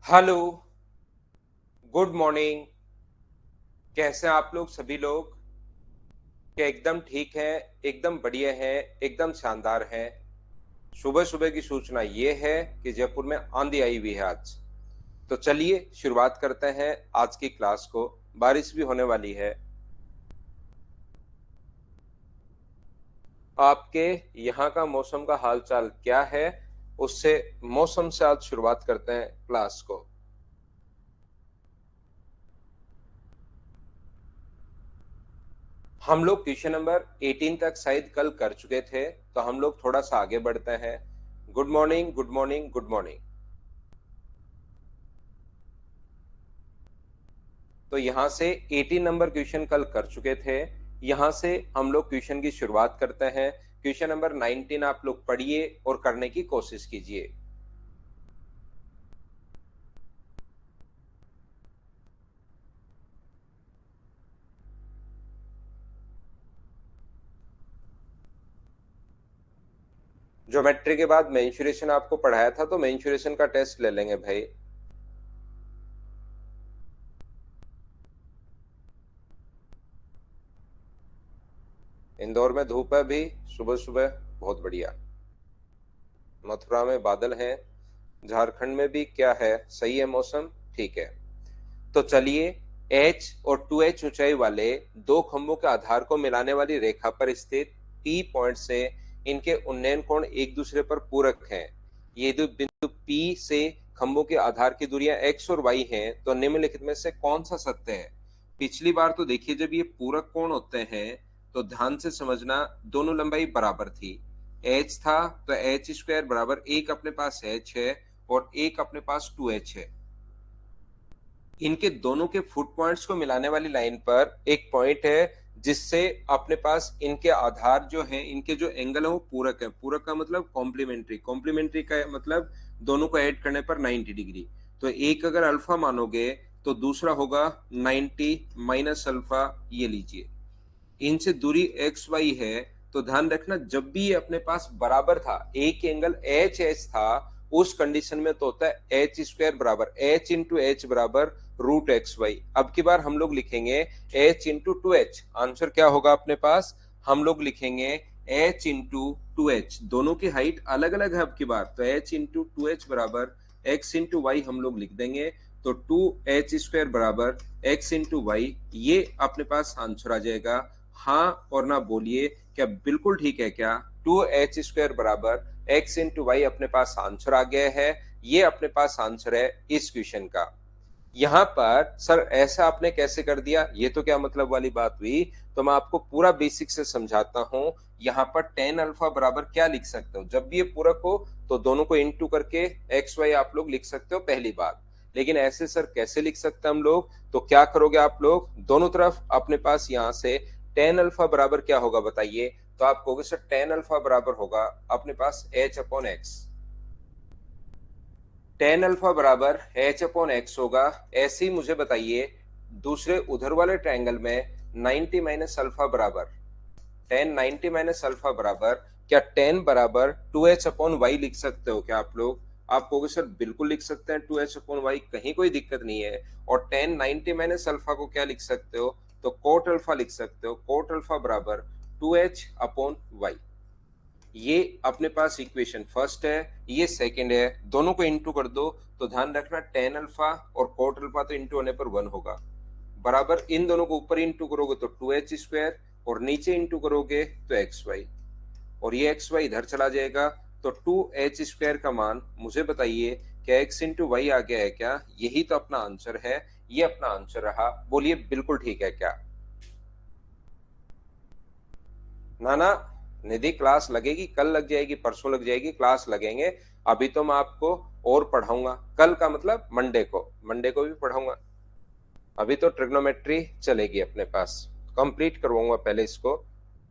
Hello, good morning. कैसे हैं आप लोग सभी लोग? क्या एकदम ठीक है, एकदम बढ़िया है, एकदम शानदार है। सुबह सुबह की सूचना ये है कि जयपुर में आंधी आई हुई है आज। तो चलिए शुरुआत करते हैं आज की क्लास को। बारिश भी होने वाली है। आपके यहाँ का मौसम का हालचाल क्या है? उससे मौसम से आज शुरुआत करते हैं क्लास को। हम लोग क्वेश्चन नंबर 18 तक शायद कल कर चुके थे, तो हम लोग थोड़ा सा आगे बढ़ते हैं। Good morning, good morning, good morning. तो यहाँ से 18 नंबर क्वेश्चन कल कर चुके थे। यहाँ से हम लोग क्वेश्चन की शुरुआत करते हैं। क्वेश्चन नंबर 19 आप लोग पढ़िए और करने की कोशिश कीजिए। ज्योमेट्री के बाद मेंसुरेशन आपको पढ़ाया था, तो मेंसुरेशन का टेस्ट ले लेंगे भाई। इंदौर में धूप है भी सुबह सुबह, बहुत बढ़िया। मथुरा में बादल हैं। झारखंड में भी क्या है, सही है मौसम, ठीक है। तो चलिए, H और 2H ऊंचाई वाले दो खंभों के आधार को मिलाने वाली रेखा पर स्थित P पॉइंट से इनके उन्नयन कोण एक दूसरे पर पूरक हैं। ये दो बिंदु P से खंभों के आधार की दूरियां x और y हैं, तो निम्नलिखित में से कौन सा सत्य है? पिछली बार तो देखिए, जब ये पूरक कोण होते हैं तो ध्यान से समझना, दोनों लंबाई बराबर थी। H था तो एच स्क्वायर बराबर एक अपने पास H है और एक अपने पास 2H है। इनके दोनों के फुट पॉइंट्स को मिलाने वाली लाइन पर एक पॉइंट है, जिससे अपने पास इनके आधार जो है, इनके जो एंगल है वो पूरक है। पूरक का मतलब कॉम्प्लीमेंट्री, कॉम्प्लीमेंट्री का मतलब दोनों को ऐड करने पर 90 डिग्री। तो एक अगर अल्फा मानोगे तो दूसरा होगा 90 माइनस अल्फा, ये लीजिए। इनसे दूरी एक्स वाई है, तो ध्यान रखना, जब भी ये अपने पास बराबर था, एक एंगल एच एच था, उस कंडीशन में तो होता है एच स्क्वायर बराबर एच इंटू एच बराबर रूट एक्स वाई। अब की बार हम लोग लिखेंगे H into two H. Answer क्या होगा अपने पास? हम लोग लिखेंगे एच इंटू टू एच। दोनों की हाइट अलग अलग है अब की बार, तो एच इंटू टू एच बराबर एक्स इंटू वाई हम लोग लिख देंगे। तो टू एच स्क्वायर बराबर एक्स इंटू वाई, ये अपने पास आंसर आ जाएगा। हाँ और ना बोलिए, क्या बिल्कुल ठीक है क्या? टू एच स्क्वायर बराबर एक्स इंटू वाई अपने पास आंसर आ गया है। ये अपने पास आंसर है इस क्वेश्चन का। यहाँ पर सर ऐसा आपने कैसे कर दिया, ये तो क्या मतलब वाली बात हुई? तो मैं आपको पूरा बेसिक से समझाता हूँ। यहाँ पर टेन अल्फा बराबर क्या लिख सकते हो? जब भी ये पूरक हो तो दोनों को इंटू करके एक्स वाई आप लोग लिख सकते हो, पहली बात। लेकिन ऐसे सर कैसे लिख सकते हैं हम लोग? तो क्या करोगे आप लोग, दोनों तरफ अपने पास यहाँ से टेन अल्फा बराबर क्या होगा बताइए? तो आप कहोगे सर टेन अल्फा बराबर होगा अपने पास H upon X. Ten alpha बराबर एच अपॉन एक्स होगा। ऐसे ही मुझे बताइए, दूसरे उधर वाले ट्रायंगल में 90 माइनस अल्फा बराबर टेन, 90 माइनस अल्फा बराबर क्या टेन बराबर टू एच अपॉन वाई लिख सकते हो क्या आप लोग? आप कहोगे सर बिल्कुल लिख सकते हैं टू एच अपॉन वाई, कहीं कोई दिक्कत नहीं है। और टेन 90 माइनस अल्फा को क्या लिख सकते हो? तो कोट अल्फा लिख सकते हो। कोट अल्फा बराबर टू एच अपॉन वाई। ये अपने पास इक्वेशन फर्स्ट है, ये सेकंड है। दोनों को इंटू कर दो तो ध्यान रखना, टेन अल्फा और कोट अल्फा तो इंटू होने पर वन होगा, बराबर इन दोनों को ऊपर इंटू करोगे तो टू एच स्क्वायर, और नीचे इंटू करोगे तो एक्स वाई, और ये एक्स वाई इधर चला जाएगा। तो टू एच स्क्वायर का मान मुझे बताइए, क्या एक्स इंटू वाई आ गया है क्या? यही तो अपना आंसर है, ये अपना आंसर रहा। बोलिए बिल्कुल ठीक है क्या? ना ना, निधि क्लास लगेगी, कल लग जाएगी, परसों लग जाएगी, क्लास लगेंगे। अभी तो मैं आपको और पढ़ाऊंगा, कल का मतलब मंडे को भी पढ़ाऊंगा। अभी तो ट्रिग्नोमेट्री चलेगी अपने पास, कंप्लीट करवाऊंगा पहले इसको।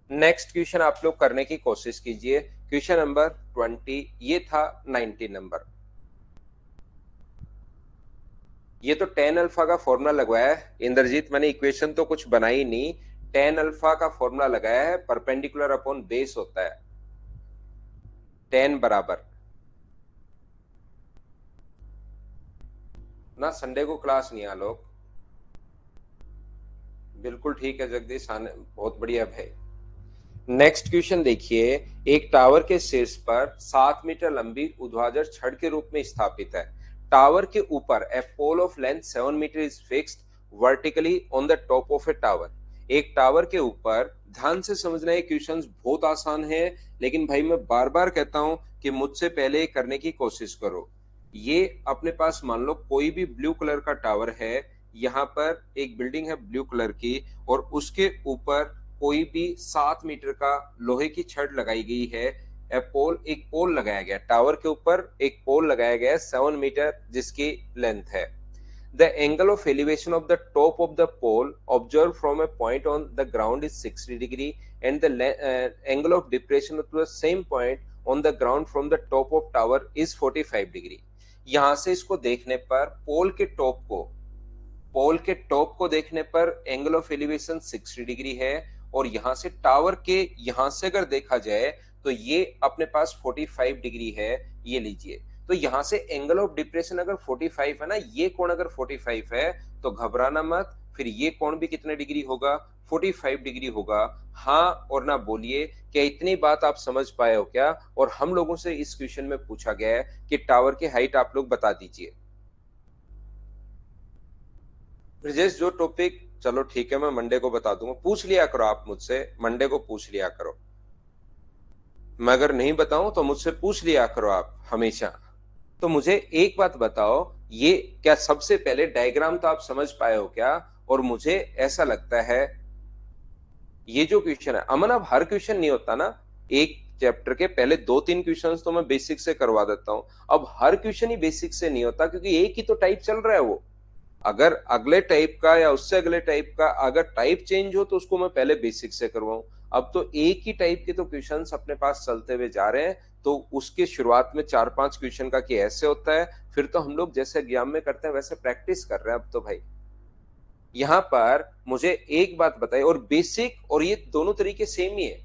नेक्स्ट क्वेश्चन आप लोग करने की कोशिश कीजिए। क्वेश्चन नंबर 20, ये था 19 नंबर। ये तो टेन अल्फा का फॉर्मूला लगवाया है इंद्रजीत, मैंने इक्वेशन तो कुछ बनाई नहीं। टेन अल्फा का फॉर्मूला लगाया है, परपेंडिकुलर अपॉन बेस होता है। टेन बराबर ना संडे को क्लास नहीं आलोक। बिल्कुल ठीक है जगदीश, आने बहुत बढ़िया भाई। नेक्स्ट क्वेश्चन देखिए, एक टावर के शीर्ष पर 7 मीटर लंबी ऊर्ध्वाधर छड़ के रूप में स्थापित है। टावर के ऊपर a pole of length 7 metre is fixed vertically on the top of a tower. एक टावर के ऊपर, ध्यान से समझना ये क्वेश्चंस बहुत आसान है, लेकिन भाई मैं बार बार कहता हूं कि मुझसे पहले करने की कोशिश करो। ये अपने पास मान लो कोई भी ब्लू कलर का टावर है, यहाँ पर एक बिल्डिंग है ब्लू कलर की, और उसके ऊपर कोई भी 7 मीटर का लोहे की छड़ लगाई गई है। एक पोल लगाया गया टावर के ऊपर, एक पोल लगाया गया 7 मीटर जिसकी लेंथ है। The angle of elevation of the top of the pole observe from a point on the ground is 60 degree and the angle of depression to the same point on the ground from the top of tower is 45 degree. यहां से इसको देखने पर पोल के top को देखने पर angle of elevation 60 degree है, और यहां से टावर के यहां से अगर देखा जाए तो ये अपने पास 45 डिग्री है। ये लीजिए, तो यहां से एंगल ऑफ डिप्रेशन अगर 45 है ना, ये कोण अगर 45 है तो घबराना मत, फिर ये कोण भी कितने डिग्री होगा, 45 डिग्री होगा। हाँ और ना बोलिए, क्या इतनी बात आप समझ पाए हो क्या? और हम लोगों से इस क्वेश्चन में पूछा गया है कि टावर की हाइट आप लोग बता दीजिए। ब्रजेश जो टॉपिक, चलो ठीक है मैं मंडे को बता दूंगा, पूछ लिया करो आप मुझसे, मंडे को पूछ लिया करो। मैं अगर नहीं बताऊं तो मुझसे पूछ लिया करो आप हमेशा। तो मुझे एक बात बताओ, ये क्या सबसे पहले डायग्राम तो आप समझ पाए हो क्या? और मुझे ऐसा लगता है ये जो क्वेश्चन है अमन, अब हर क्वेश्चन नहीं होता ना, एक चैप्टर के पहले 2-3 क्वेश्चंस तो मैं बेसिक से करवा देता हूं। अब हर क्वेश्चन ही बेसिक से नहीं होता, क्योंकि एक ही तो टाइप चल रहा है वो। अगर अगले टाइप का या उससे अगले टाइप का अगर टाइप चेंज हो तो उसको मैं पहले बेसिक से करवाऊं। अब तो एक ही टाइप के तो क्वेश्चंस अपने पास चलते हुए जा रहे हैं, तो उसके शुरुआत में 4-5 क्वेश्चन का कि ऐसे होता है, फिर तो हम लोग जैसे एग्जाम में करते हैं वैसे प्रैक्टिस कर रहे हैं अब तो भाई। यहां पर मुझे एक बात बताइए, और बेसिक और ये दोनों तरीके सेम ही है।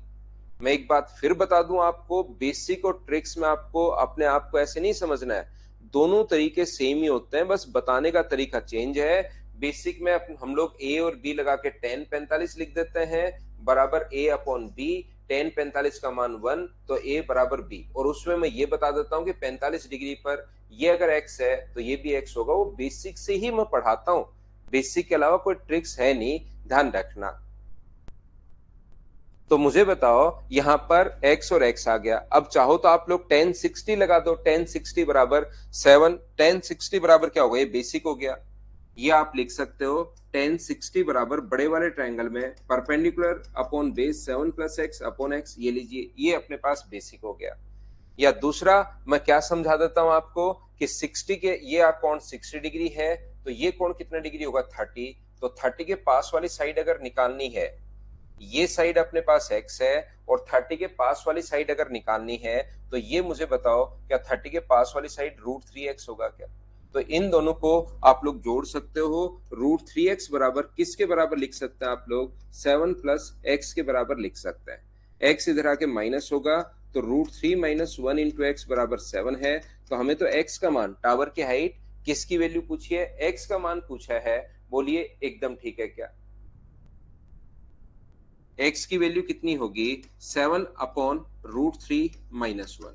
मैं एक बात फिर बता दूं आपको, बेसिक और ट्रिक्स में आपको अपने आप को ऐसे नहीं समझना है, दोनों तरीके सेम ही होते हैं, बस बताने का तरीका चेंज है। बेसिक में हम लोग ए और बी लगा के tan 45 लिख देते हैं बराबर a अपॉन बी। tan 45 का मान 1, तो a बराबर b, और उसमें मैं ये बता देता हूं कि 45 डिग्री पर ये अगर x है तो ये भी x होगा। वो बेसिक से ही मैं पढ़ाता हूं, बेसिक के अलावा कोई ट्रिक्स है नहीं, ध्यान रखना। तो मुझे बताओ यहां पर x और x आ गया, अब चाहो तो आप लोग tan 60 लगा दो, tan 60 बराबर 7, tan 60 बराबर क्या होगा, ये बेसिक हो गया। ये आप लिख सकते हो tan 60 बराबर बड़े वाले ट्रायंगल में perpendicular upon base 7 plus x upon x, ये लीजिए, ये अपने पास बेसिक हो गया। या दूसरा मैं क्या समझा देता हूं आपको कि 60 के ये आप कोण 60 डिग्री है, तो ये कोण कितना डिग्री होगा 30, तो 30 के पास वाली साइड अगर निकालनी है, ये साइड अपने पास x है, और 30 के पास वाली साइड अगर निकालनी है तो ये मुझे बताओ क्या 30 के पास वाली साइड √3x होगा क्या? तो इन दोनों को आप लोग जोड़ सकते हो, √3x बराबर किसके बराबर लिख सकते हैं आप लोग, 7 प्लस x के बराबर लिख सकते हैं। x इधर आके माइनस होगा, तो √3 माइनस 1 इंटू एक्स बराबर 7 है। तो हमें तो x का मान, टावर की हाइट किसकी वैल्यू पूछी है, x का मान पूछा है, बोलिए एकदम ठीक है क्या? x की वैल्यू कितनी होगी, 7 अपॉन √3 माइनस 1,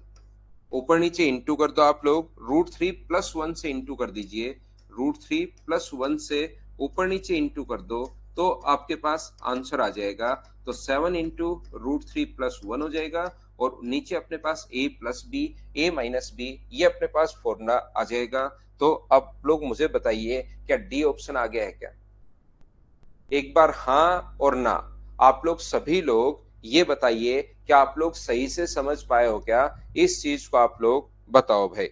ऊपर नीचे इंटू कर दो आप लोग, √3 प्लस 1 से इंटू कर दीजिए, √3 प्लस 1 से ऊपर नीचे इंटू कर दो, तो आपके पास आंसर आ जाएगा। तो 7 इंटू √3 प्लस 1 हो जाएगा, और नीचे अपने पास a plus b, a minus b, ये अपने पास फॉर्मूला आ जाएगा। तो अब लोग मुझे बताइए क्या डी ऑप्शन आ गया है क्या? एक बार हाँ और ना, आप लोग सभी लोग ये बताइए क्या आप लोग सही से समझ पाए हो क्या, इस चीज को आप लोग बताओ भाई।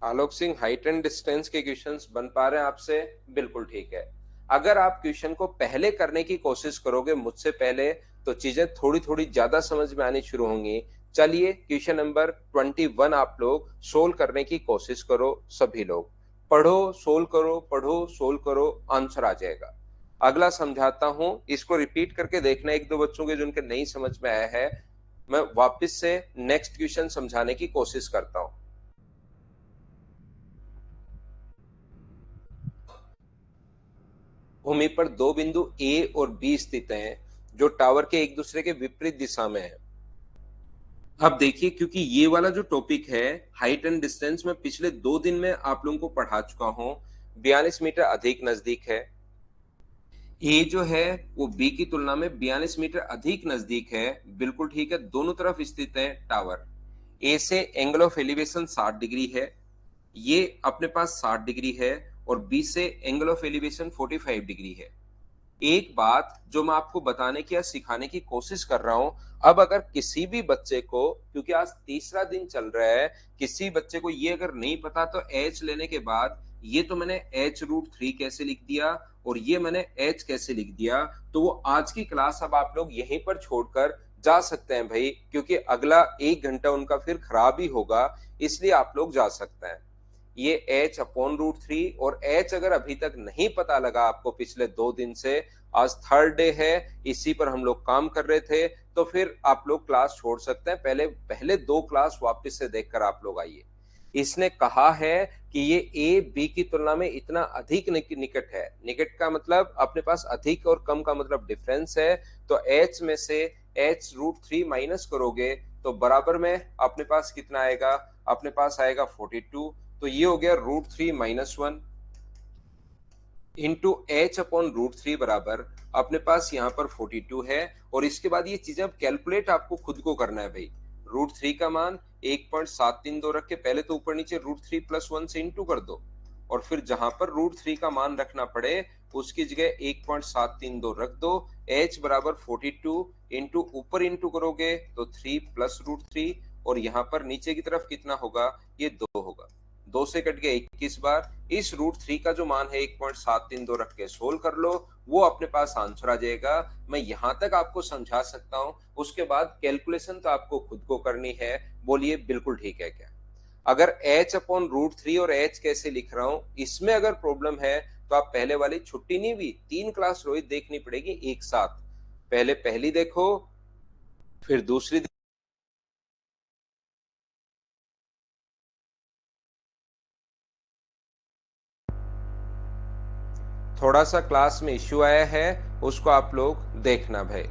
Alok Singh, height and distance के क्वेश्चंस बन पा रहे हैं आपसे? बिल्कुल ठीक है। अगर आप क्वेश्चन को पहले करने की कोशिश करोगे मुझसे पहले, तो चीजें थोड़ी थोड़ी ज्यादा समझ में आनी शुरू होंगी। चलिए क्वेश्चन नंबर 21 आप लोग सोल्व करने की कोशिश करो सभी लोग। पढ़ो सोल्व करो, पढ़ो सोल्व करो, आंसर आ जाएगा। अगला समझाता हूं, इसको रिपीट करके देखना एक दो बच्चों के जिनके नहीं समझ में आया है। मैं वापस से नेक्स्ट क्वेश्चन समझाने की कोशिश करता हूं। भूमि पर दो बिंदु ए और बी स्थित हैं जो टावर के एक दूसरे के विपरीत दिशा में है। अब देखिए, क्योंकि ये वाला जो टॉपिक है हाइट एंड डिस्टेंस, में पिछले 2 दिन में आप लोगों को पढ़ा चुका हूं। 42 मीटर अधिक नजदीक है। ए जो है वो बी की तुलना में 42 मीटर अधिक नजदीक है। बिल्कुल ठीक है, दोनों तरफ स्थित है टावर। ए से एंगल ऑफ एलिवेशन 60 डिग्री है, ये अपने पास 60 डिग्री है, और बी से एंगल ऑफ एलिवेशन 45 डिग्री है। एक बात जो मैं आपको बताने की या सिखाने की कोशिश कर रहा हूं, अब अगर किसी भी बच्चे को, क्योंकि आज तीसरा दिन चल रहा है, किसी बच्चे को ये अगर नहीं पता तो एच लेने के बाद ये तो मैंने h√3 कैसे लिख दिया और ये मैंने h कैसे लिख दिया, तो वो आज की क्लास अब आप लोग यहीं पर छोड़कर जा सकते हैं भाई, क्योंकि अगला 1 घंटा उनका फिर खराब ही होगा, इसलिए आप लोग जा सकते हैं। ये h/√3, और h अगर अभी तक नहीं पता लगा आपको पिछले 2 दिन से, आज थर्ड डे है, इसी पर हम लोग काम कर रहे थे, तो फिर आप लोग क्लास छोड़ सकते हैं। पहले पहले 2 क्लास वापस से देखकर आप लोग आइए। इसने कहा है कि ये ए बी की तुलना में इतना अधिक निकट है। निकट का मतलब अपने पास अधिक और कम का मतलब डिफरेंस है। तो h में से h√3 माइनस करोगे तो बराबर में अपने पास कितना आएगा, अपने पास आएगा 42। तो ये हो गया √3 - 1 इंटू h/√3 बराबर अपने पास यहाँ पर 42 है। और इसके बाद ये चीजें अब कैलकुलेट आपको खुद को करना है भाई। √3 का मान 1.732 रख के पहले तो ऊपर नीचे √3 + 1 से इंटू कर दो, और फिर जहां पर √3 का मान रखना पड़े उसकी जगह 1.732 रख दो। h बराबर 42 इंटू ऊपर इंटू करोगे तो 3 + √3, और यहाँ पर नीचे की तरफ कितना होगा, ये 2 होगा। 2 से कट गया 21 बार। इस √3 का जो मान है 1.732 रख के सोल्व कर लो, वो अपने पास आंसर आ जाएगा। मैं यहां तक आपको समझा सकता हूं, उसके बाद कैलकुलेशन तो आपको खुद को करनी है। बोलिए बिल्कुल ठीक है क्या? अगर h/√3 और h कैसे लिख रहा हूं, इसमें अगर प्रॉब्लम है तो आप पहले वाली छुट्टी नहीं हुई 3 क्लास रोहित देखनी पड़ेगी एक साथ। पहले पहली देखो, फिर दूसरी। थोड़ा सा क्लास में इश्यू आया है, उसको आप लोग देखना भाई।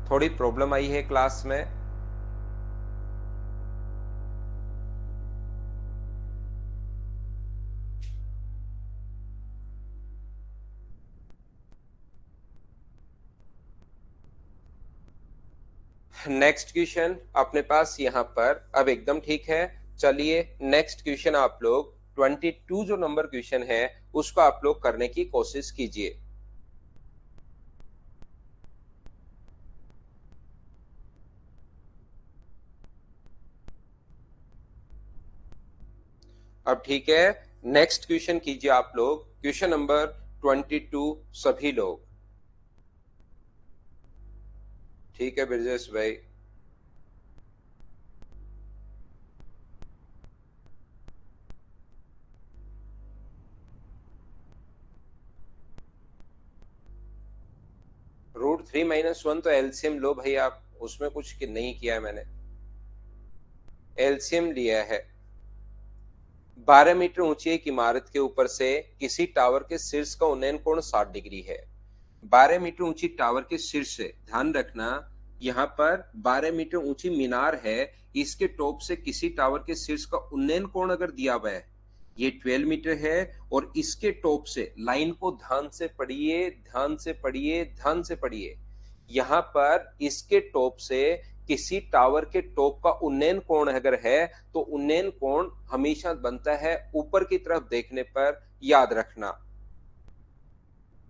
थोड़ी प्रॉब्लम आई है क्लास में। नेक्स्ट क्वेश्चन अपने पास यहाँ पर अब एकदम ठीक है। चलिए नेक्स्ट क्वेश्चन आप लोग 22 जो नंबर क्वेश्चन है उसको आप लोग करने की कोशिश कीजिए। अब ठीक है, नेक्स्ट क्वेश्चन कीजिए आप लोग, क्वेश्चन नंबर 22 सभी लोग। ठीक है ब्रजेश भाई। √3 - 1 तो एलसीएम लो भाई आप, उसमें कुछ नहीं किया है मैंने, एलसीएम लिया है। 12 मीटर ऊंची एक इमारत के ऊपर से किसी टावर के शीर्ष का उन्नयन कोण 60 डिग्री है। 12 मीटर ऊंची टावर के शीर्ष से, ध्यान रखना यहाँ पर 12 मीटर ऊंची मीनार है, इसके टॉप से किसी टावर के शीर्ष का उन्नयन कोण अगर दिया हुआ है, ये 12 मीटर है, और इसके टॉप से, लाइन को ध्यान से पढ़िए, ध्यान से पढ़िए, ध्यान से पढ़िए, यहाँ पर इसके टॉप से किसी टावर के टॉप का उन्नयन कोण अगर है तो उन्नयन कोण हमेशा बनता है ऊपर की तरफ देखने पर, याद रखना।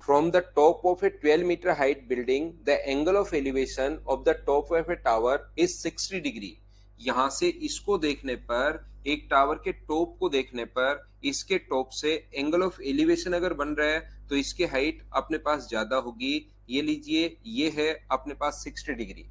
From the top of a 12-meter height building, the angle of elevation of the top of a tower is 60 degree. यहां से इसको देखने पर, एक टावर के टॉप को देखने पर, इसके टॉप से एंगल ऑफ एलिवेशन अगर बन रहा है तो इसकी हाइट अपने पास ज्यादा होगी। ये लीजिए, ये है अपने पास 60 डिग्री।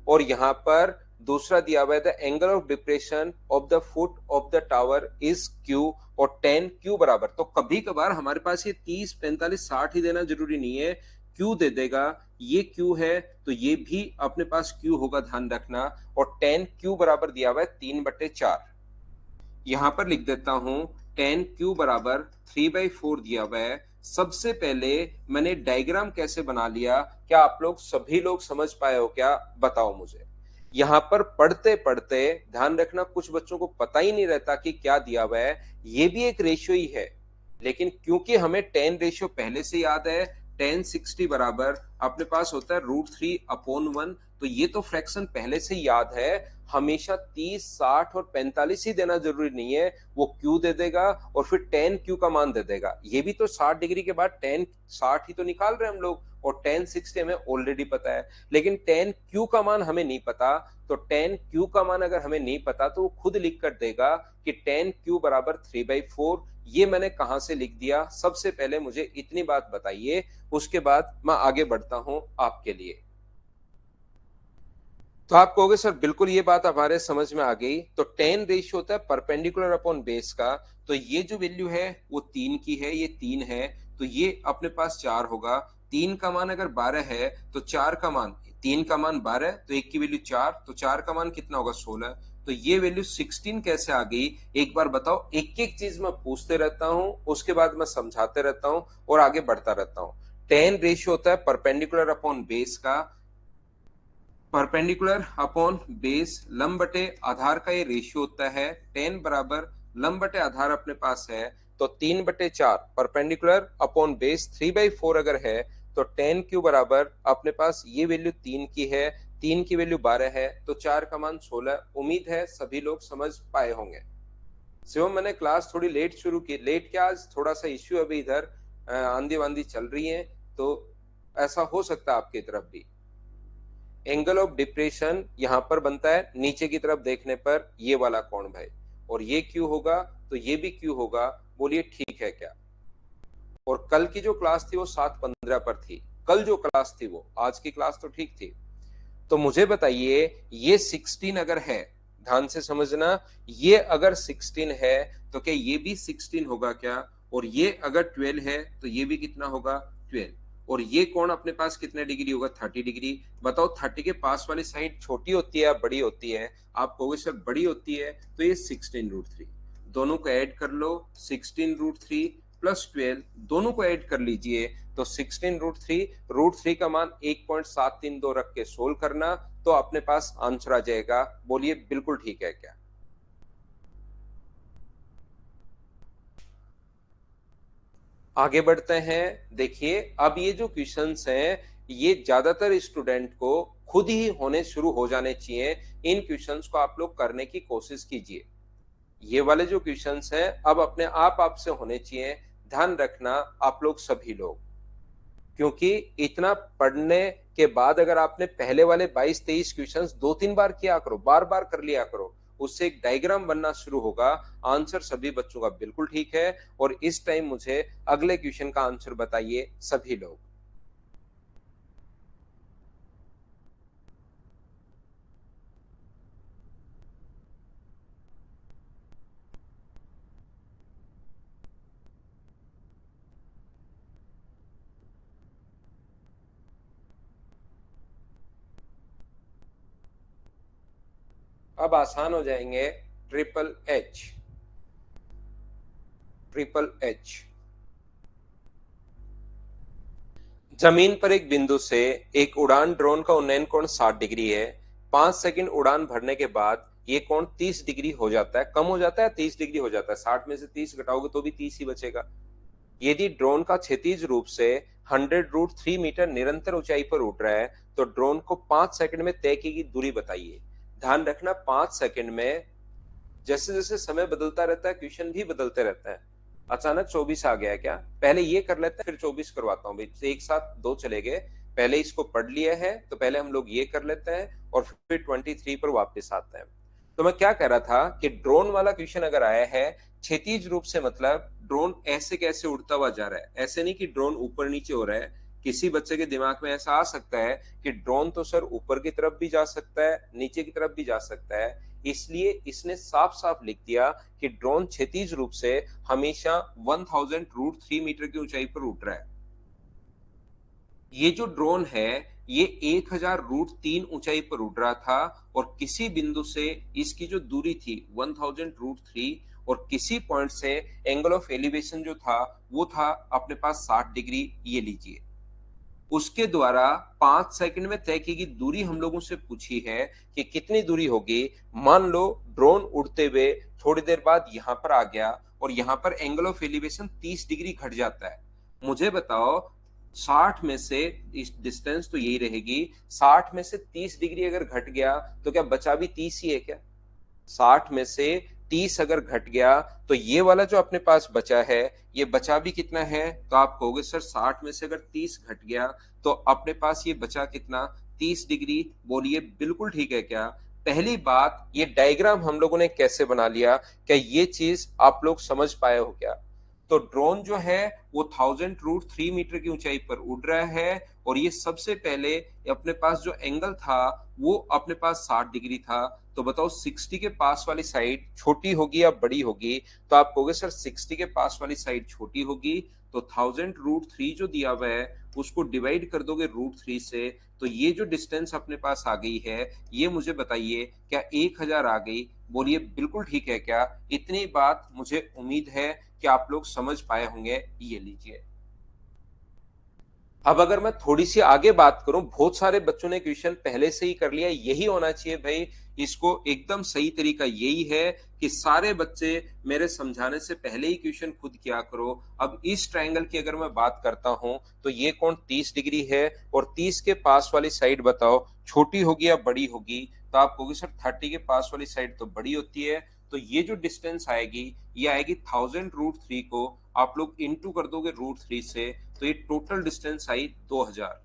और यहाँ पर दूसरा दिया हुआ है the angle of depression of the foot of the tower is Q और 10 क्यू बराबर। तो कभी कभार हमारे पास ये 30 45 60 ही देना जरूरी नहीं है, क्यू दे देगा। ये क्यू है तो ये भी अपने पास क्यू होगा, ध्यान रखना। और 10 क्यू बराबर दिया हुआ है 3/4। यहां पर लिख देता हूं 10 क्यू बराबर 3/4 दिया हुआ है। सबसे पहले मैंने डायग्राम कैसे बना लिया, क्या आप लोग सभी लोग समझ पाए हो क्या, बताओ मुझे। यहां पर पढ़ते पढ़ते ध्यान रखना, कुछ बच्चों को पता ही नहीं रहता कि क्या दिया हुआ है। ये भी एक रेशियो ही है, लेकिन क्योंकि हमें 10 रेशियो पहले से याद है, 10/60 बराबर अपने पास होता है √3/1। तो ये तो फ्रैक्शन पहले से याद है। हमेशा 30 60 और 45 ही देना जरूरी नहीं है, वो क्यू दे देगा और फिर 10 क्यू का मान दे देगा। ये भी तो 60 डिग्री के बाद 10 60 ही तो निकाल रहे हैं हम लोग, और 10/60 हमें ऑलरेडी पता है। लेकिन 10 क्यू का मान हमें नहीं पता, तो 10 क्यू का मान अगर हमें नहीं पता तो वो खुद लिख कर देगा कि 10 क्यू बराबर 3/4। ये मैंने कहां से लिख दिया, सबसे पहले मुझे इतनी बात बताइए, उसके बाद मैं आगे बढ़ता हूं आपके लिए। तो आप कहोगे सर बिल्कुल ये बात हमारे समझ में आ गई। तो 10 रेशियो होता है परपेंडिकुलर अपॉन बेस का। तो ये जो वैल्यू है वो 3 की है, ये 3 है, तो ये अपने पास 4 होगा। 3 का मान अगर 12 है तो 4 का मान, 3 का मान 12 तो 1 की वैल्यू 4, तो 4 का मान कितना होगा 16। तो ये वैल्यू 16 कैसे आ गई, एक बार बताओ। एक एक चीज मैं पूछते रहता हूं, उसके बाद मैं समझाते रहता हूं और आगे बढ़ता रहता हूं। 10 रेशियो होता है परपेंडिकुलर अपॉन बेस का। परपेंडिकुलर अपॉन बेस लंब बटे आधार का ये रेशियो होता है। 10 बराबर लंब बटे आधार अपने पास है, तो 3/4 परपेंडिकुलर अपॉन बेस 3/4 अगर है तो 10 क्यू बराबर अपने पास ये वैल्यू 3 की है, 3 की वैल्यू 12 है, तो 4 का मान 16। उम्मीद है सभी लोग समझ पाए होंगे। शिवम मैंने क्लास थोड़ी लेट शुरू की, लेट क्या आज थोड़ा सा इश्यू अभी इधर आंधी वांधी चल रही है, तो ऐसा हो सकता है आपकी तरफ भी। एंगल ऑफ डिप्रेशन यहां पर बनता है नीचे की तरफ देखने पर ये वाला कोण भाई, और ये क्यू होगा तो ये भी क्यू होगा। बोलिए ठीक है क्या। और कल की जो क्लास थी वो 7:15 पर थी, कल जो क्लास थी वो, आज की क्लास तो ठीक थी। तो मुझे बताइए ये 16 अगर है, ध्यान से समझना, ये अगर 16 है तो क्या ये भी 16 होगा क्या, और ये अगर 12 है तो ये भी कितना होगा 12। और ये कोण अपने पास कितने डिग्री होगा 30 डिग्री। बताओ 30 के पास वाली साइड छोटी होती है या बड़ी होती है, आप कहोगे सर बड़ी होती है, तो ये 16√3। दोनों को ऐड कर लो, 16√3 प्लस 12 दोनों को ऐड कर लीजिए, तो 16√3, √3 का मान 1.732 रख के सोल्व करना, तो अपने पास आंसर आ जाएगा। बोलिए बिल्कुल ठीक है क्या। आगे बढ़ते हैं। देखिए अब ये जो क्वेश्चंस हैं ये ज्यादातर स्टूडेंट को खुद ही होने शुरू हो जाने चाहिए। इन क्वेश्चंस को आप लोग करने की कोशिश कीजिए। ये वाले जो क्वेश्चंस हैं अब अपने आप आपसे होने चाहिए, ध्यान रखना आप लोग सभी लोग। क्योंकि इतना पढ़ने के बाद अगर आपने पहले वाले 22-23 क्वेश्चंस 2-3 बार किया करो, बार बार कर लिया करो, उससे एक डायग्राम बनना शुरू होगा। आंसर सभी बच्चों का बिल्कुल ठीक है। और इस टाइम मुझे अगले क्वेश्चन का आंसर बताइए सभी लोग। अब आसान हो जाएंगे। Triple H, triple H. जमीन पर एक बिंदु से एक उड़ान ड्रोन का उन्नयन कोण 60 डिग्री है। 5 सेकंड उड़ान भरने के बाद ये कोण 30 डिग्री हो जाता है, कम हो जाता है 30 डिग्री हो जाता है, 60 में से 30 घटाओगे तो भी 30 ही बचेगा। यदि ड्रोन का क्षैतिज रूप से 100√3 मीटर निरंतर ऊंचाई पर उड़ रहा है तो ड्रोन को 5 सेकंड में तय की गई दूरी बताइए। ध्यान रखना 5 सेकंड में, जैसे जैसे समय बदलता रहता है क्वेश्चन भी बदलते रहता है। अचानक 24 आ गया है क्या, पहले ये कर लेते हैं फिर 24 करवाता हूँ भाई, एक साथ दो चले गए। पहले इसको पढ़ लिया है तो पहले हम लोग ये कर लेते हैं और फिर 23 पर वापस आते हैं। तो मैं क्या कह रहा था कि ड्रोन वाला क्वेश्चन अगर आया है क्षैतिज रूप से, मतलब ड्रोन ऐसे कैसे उड़ता हुआ जा रहा है, ऐसे नहीं कि ड्रोन ऊपर नीचे हो रहा है, किसी बच्चे के दिमाग में ऐसा आ सकता है कि ड्रोन तो सर ऊपर की तरफ भी जा सकता है, नीचे की तरफ भी जा सकता है, इसलिए इसने साफ साफ लिख दिया कि ड्रोन क्षैतिज रूप से हमेशा 1000 √3 मीटर की ऊंचाई पर उड़ रहा है। ये जो ड्रोन है ये 1000 √3 ऊंचाई पर उड़ रहा था और किसी बिंदु से इसकी जो दूरी थी 1000 √3 और किसी पॉइंट से एंगल ऑफ एलिवेशन जो था वो था अपने पास 60 डिग्री, ये लीजिए। उसके द्वारा 5 सेकंड में तय की गई दूरी हम लोगों से पूछी है कि कितनी दूरी होगी। मान लो ड्रोन उड़ते हुए थोड़ी देर बाद यहां पर आ गया और यहां पर एंगल ऑफ एलिवेशन 30 डिग्री घट जाता है। मुझे बताओ 60 में से, इस डिस्टेंस तो यही रहेगी, 60 में से 30 डिग्री अगर घट गया तो क्या बचा भी 30 ही है क्या? 60 में से 30 अगर घट गया तो ये वाला जो अपने पास बचा है ये बचा भी कितना है? तो आप कहोगे सर 60 में से अगर 30 घट गया तो अपने पास ये बचा कितना? 30 डिग्री। बोलिए बिल्कुल ठीक है क्या? पहली बात, ये डायग्राम हम लोगों ने कैसे बना लिया, क्या ये चीज आप लोग समझ पाए हो क्या? तो ड्रोन जो है वो 1000 √3 मीटर की ऊंचाई पर उड़ रहा है और ये सबसे पहले अपने पास जो एंगल था वो अपने पास 60 डिग्री था। तो बताओ 60 के पास वाली साइड छोटी होगी या बड़ी होगी? तो आप कहोगे सर 60 के पास वाली साइड छोटी होगी। तो 1000 √3 जो दिया हुआ है उसको डिवाइड कर दोगे √3 से, तो ये जो डिस्टेंस अपने पास आ गई है ये मुझे बताइए क्या 1000 आ गई? बोलिए बिल्कुल ठीक है क्या? इतनी बात मुझे उम्मीद है कि आप लोग समझ पाए होंगे। ये लीजिए। अब अगर मैं थोड़ी सी आगे बात करूं, बहुत सारे बच्चों ने क्वेश्चन पहले से ही कर लिया, यही होना चाहिए भाई। इसको एकदम सही तरीका यही है कि सारे बच्चे मेरे समझाने से पहले ही क्वेश्चन खुद किया करो। अब इस ट्रायंगल की अगर मैं बात करता हूं तो ये कोण 30 डिग्री है और 30 के पास वाली साइड बताओ छोटी होगी या बड़ी होगी? तो आप कहोगे सर 30 के पास वाली साइड तो बड़ी होती है। तो ये जो डिस्टेंस आएगी ये आएगी 1000 √3 को आप लोग इंटू कर दोगे √3 से, तो ये टोटल डिस्टेंस आई 2000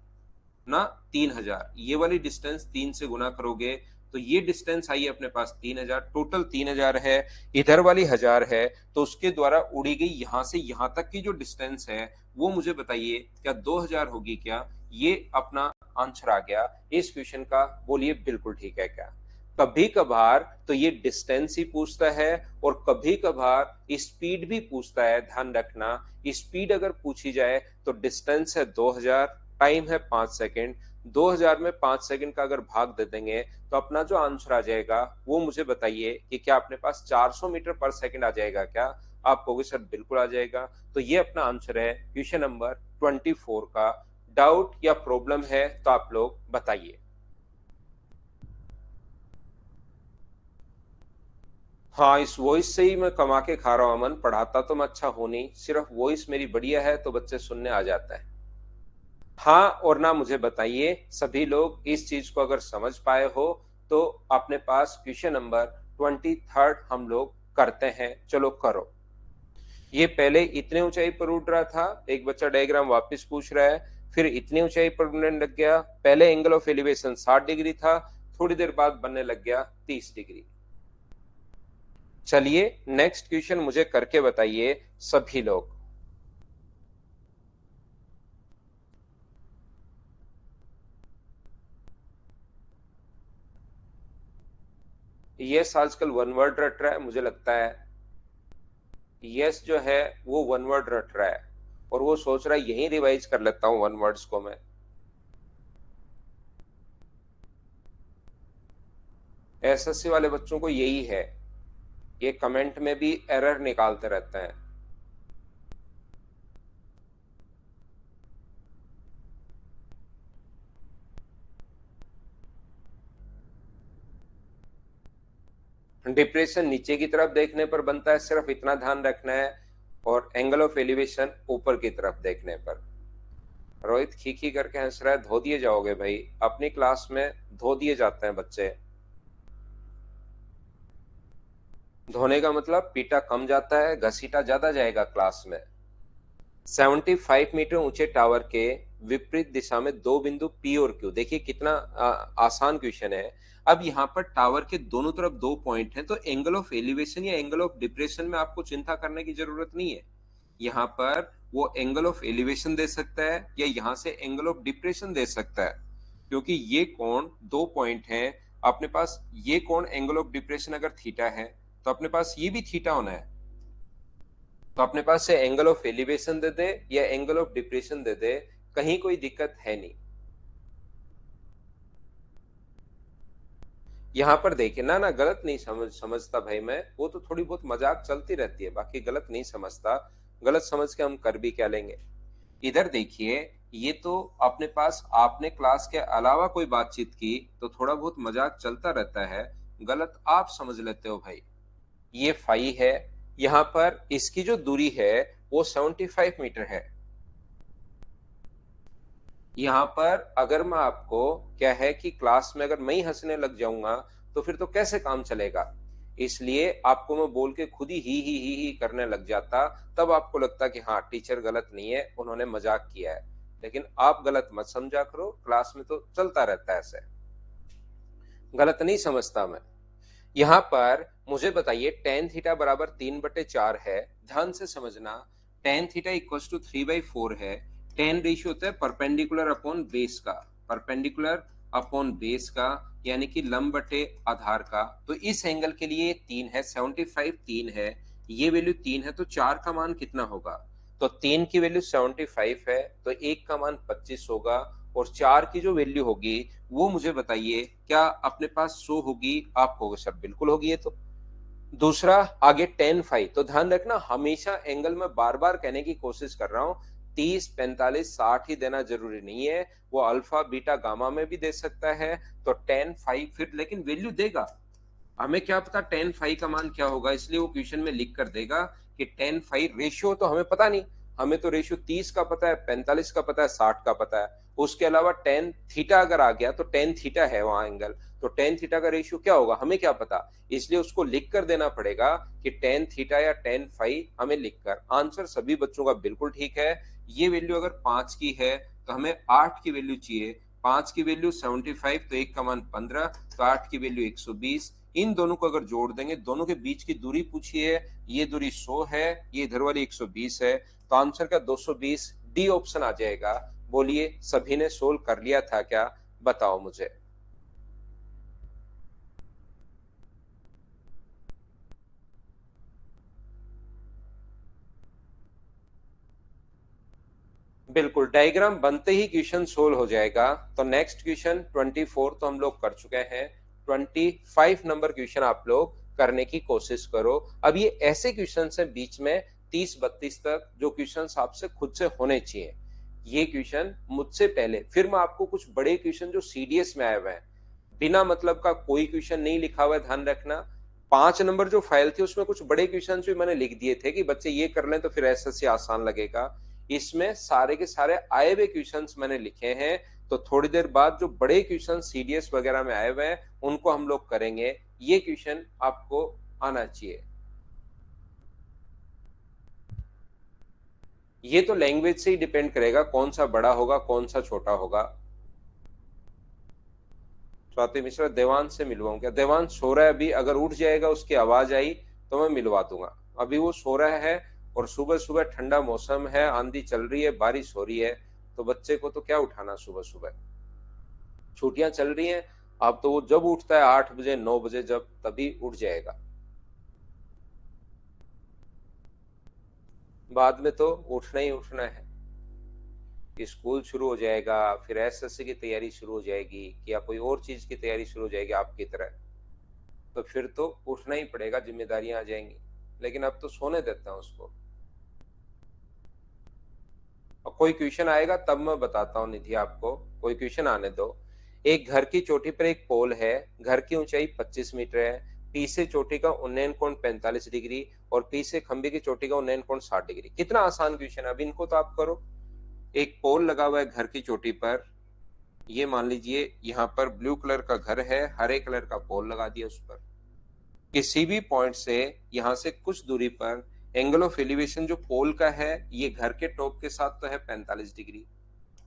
ना 3000। ये वाली डिस्टेंस 3 से गुना करोगे तो ये डिस्टेंस आई अपने पास 3000, टोटल 3000 है। इधर वाली 1000 है तो उसके द्वारा उड़ी गई यहां से यहां तक की जो डिस्टेंस है वो मुझे बताइए क्या 2000 होगी क्या? ये अपना आंसर आ गया इस क्वेश्चन का। बोलिए बिल्कुल ठीक है क्या? कभी कभार तो ये डिस्टेंस ही पूछता है और कभी कभार स्पीड भी पूछता है। ध्यान रखना, स्पीड अगर पूछी जाए तो डिस्टेंस है 2000, टाइम है 5 सेकंड। 2000 में 5 सेकंड का अगर भाग दे देंगे तो अपना जो आंसर आ जाएगा वो मुझे बताइए कि क्या अपने पास 400 मीटर पर सेकंड आ जाएगा क्या? आप कहोगे सर बिल्कुल आ जाएगा। तो ये अपना आंसर है क्वेश्चन नंबर 24 का। डाउट या प्रॉब्लम है तो आप लोग बताइए। हाँ, इस वॉइस से ही मैं कमा के खा रहा हूँ अमन। पढ़ाता तो मैं अच्छा हूं नहीं, सिर्फ वॉइस मेरी बढ़िया है तो बच्चे सुनने आ जाता है। हाँ और ना मुझे बताइए सभी लोग इस चीज को अगर समझ पाए हो तो अपने पास क्वेश्चन नंबर 23 हम लोग करते हैं। चलो करो। ये पहले इतने ऊंचाई पर उड़ रहा था, एक बच्चा डायग्राम वापस पूछ रहा है, फिर इतनी ऊंचाई पर उड़ने लग गया। पहले एंगल ऑफ एलिवेशन 60 डिग्री था, थोड़ी देर बाद बनने लग गया 30 डिग्री। चलिए नेक्स्ट क्वेश्चन मुझे करके बताइए सभी लोग। यस आजकल वन वर्ड रट रहा है मुझे लगता है। यस जो है वो वन वर्ड रट रहा है और वो सोच रहा है यही रिवाइज कर लेता हूं वन वर्ड्स को मैं। एसएससी वाले बच्चों को यही है, ये कमेंट में भी एरर निकालते रहते हैं। डिप्रेशन नीचे की तरफ देखने पर बनता है, सिर्फ इतना ध्यान रखना है, और एंगल ऑफ एलिवेशन ऊपर की तरफ देखने पर। रोहित खी करके हंस रहा है, धो दिए जाओगे भाई, अपनी क्लास में धो दिए जाते हैं बच्चे। धोने का मतलब पीटा कम जाता है, घसीटा ज्यादा जाएगा क्लास में। 75 मीटर ऊंचे टावर के विपरीत दिशा में दो बिंदु पी और क्यू। देखिए कितना आसान क्वेश्चन है। अब यहाँ पर टावर के दोनों तरफ दो पॉइंट हैं तो एंगल ऑफ एलिवेशन या एंगल ऑफ डिप्रेशन में आपको चिंता करने की जरूरत नहीं है। यहाँ पर वो एंगल ऑफ एलिवेशन दे सकता है या यहां से एंगल ऑफ डिप्रेशन दे सकता है, क्योंकि ये कोण दो पॉइंट हैं अपने पास। ये कोण एंगल ऑफ डिप्रेशन अगर थीटा है तो अपने पास ये भी थीटा होना है। तो अपने पास से एंगल ऑफ एलिवेशन दे दे या एंगल ऑफ डिप्रेशन दे दे, कहीं कोई दिक्कत है नहीं। यहाँ पर देखिए ना, गलत नहीं समझता भाई मैं, वो तो थोड़ी बहुत मजाक चलती रहती है, बाकी गलत नहीं समझता। गलत समझ के हम कर भी क्या लेंगे। इधर देखिए, ये तो अपने पास आपने क्लास के अलावा कोई बातचीत की तो थोड़ा बहुत मजाक चलता रहता है, गलत आप समझ लेते हो भाई। ये फाई है, यहाँ पर इसकी जो दूरी है वो 75 मीटर है। यहाँ पर अगर मैं आपको क्या है कि क्लास में अगर मैं ही हंसने लग जाऊंगा तो फिर तो कैसे काम चलेगा। इसलिए आपको मैं बोल के खुद ही करने लग जाता, तब आपको लगता कि हाँ टीचर गलत नहीं है, उन्होंने मजाक किया है। लेकिन आप गलत मत समझा करो, क्लास में तो चलता रहता है ऐसे, गलत नहीं समझता मैं। यहाँ पर मुझे बताइए टेन थीटा बराबर 3/4 है। ध्यान से समझना, टेन थीटा इक्वल टू 3/4 है। टेन रेशियो होता है परपेंडिकुलर अपॉन बेस का, परपेंडिकुलर अपॉन बेस का यानी कि लंब बटे आधार का। तो इस एंगल के लिए 3 है, 75 3 है, ये वैल्यू 3 है, तो 4 का मान कितना होगा। तो 3 की वैल्यू 75 है, तो 1 का मान 25 होगा, और 4 की जो वैल्यू होगी वो मुझे बताइए क्या अपने पास 100 होगी। आप कहोगे सर बिल्कुल होगी ये तो। दूसरा आगे टेन फाइव, तो ध्यान रखना हमेशा एंगल में बार बार कहने की कोशिश कर रहा हूं, 30 45 60 ही देना जरूरी नहीं है, वो अल्फा बीटा गामा में भी दे सकता है। तो टेन फाइव फिर लेकिन वैल्यू देगा, हमें क्या पता टेन फाइव का मान क्या होगा, इसलिए वो क्वेश्चन में लिख कर देगा कि टेन फाइव। रेशियो तो हमें पता नहीं, हमें तो रेशियो 30 का पता है, 45 का पता है, 60 का पता है। उसके अलावा टेन थीटा अगर आ गया तो टेन थीटा है वहां एंगल, तो टेन थीटा का रेशियो क्या होगा हमें क्या पता, इसलिए उसको लिख कर देना पड़ेगा कि टेन थीटा या टेन फाइव हमें लिखकर। आंसर सभी बच्चों का बिल्कुल ठीक है। ये वैल्यू अगर 5 की है तो हमें 8 की वैल्यू चाहिए। 5 की वैल्यू 75, तो 1 का मान 15, तो 8 की वैल्यू 120। इन दोनों को अगर जोड़ देंगे, दोनों के बीच की दूरी पूछी है, ये दूरी 100 है, ये इधर वाली 120 है, तो आंसर का 220 डी ऑप्शन आ जाएगा। बोलिए सभी ने सोल्व कर लिया था क्या, बताओ मुझे। बिल्कुल, डायग्राम बनते ही क्वेश्चन सोल्व हो जाएगा। तो नेक्स्ट क्वेश्चन 24 तो हम लोग कर चुके हैं, 25 नंबर क्वेश्चन आप लोग करने की कोशिश करो। अब ये ऐसे क्वेश्चन है बीच में 30-32 तक जो क्वेश्चन आपसे खुद से होने चाहिए। ये क्वेश्चन मुझसे पहले, फिर मैं आपको कुछ बड़े क्वेश्चन जो सीडीएस में आए हुए हैं, बिना मतलब का कोई क्वेश्चन नहीं लिखा हुआ है, ध्यान रखना। 5 नंबर जो फाइल थी उसमें कुछ बड़े क्वेश्चन भी मैंने लिख दिए थे कि बच्चे ये कर लें तो फिर एसएससी आसान लगेगा। इसमें सारे के सारे आए हुए क्वेश्चंस मैंने लिखे हैं। तो थोड़ी देर बाद जो बड़े क्वेश्चन सीडीएस वगैरह में आए हुए हैं उनको हम लोग करेंगे। ये क्वेश्चन आपको आना चाहिए। ये तो लैंग्वेज से ही डिपेंड करेगा कौन सा बड़ा होगा कौन सा छोटा होगा। स्वाति मिश्रा, देवांश से मिलवाऊं क्या? देवांश सो रहा है अभी, अगर उठ जाएगा उसकी आवाज आई तो मैं मिलवा दूंगा। अभी वो सो रहा है, और सुबह सुबह ठंडा मौसम है, आंधी चल रही है, बारिश हो रही है, तो बच्चे को तो क्या उठाना सुबह सुबह। छुट्टियां चल रही हैं, अब तो वो जब उठता है 8 बजे 9 बजे जब, तभी उठ जाएगा। बाद में तो उठना ही उठना है, स्कूल शुरू हो जाएगा, फिर एसएससी की तैयारी शुरू हो जाएगी या कोई और चीज की तैयारी शुरू हो जाएगी आपकी तरह, तो फिर तो उठना ही पड़ेगा, जिम्मेदारियां आ जाएंगी। लेकिन अब तो सोने देता हूं उसको। और कोई क्वेश्चन आएगा तब मैं बताता हूँ निधि आपको, कोई क्वेश्चन आने दो। एक घर की चोटी पर एक पोल है, घर की ऊंचाई 25 मीटर है, पी से चोटी का उन्नयन कोण 45 डिग्री, और पी से खंबे की चोटी का उन्नयन कोण 60 डिग्री। कितना आसान क्वेश्चन है, अब इनको तो आप करो। एक पोल लगा हुआ है घर की चोटी पर, ये मान लीजिए यहाँ पर ब्लू कलर का घर है, हरे कलर का पोल लगा दिया उस पर। किसी भी पॉइंट से यहां से कुछ दूरी पर एंगल ऑफ एलिवेशन जो पोल का है, ये घर के टॉप के साथ तो है 45 डिग्री,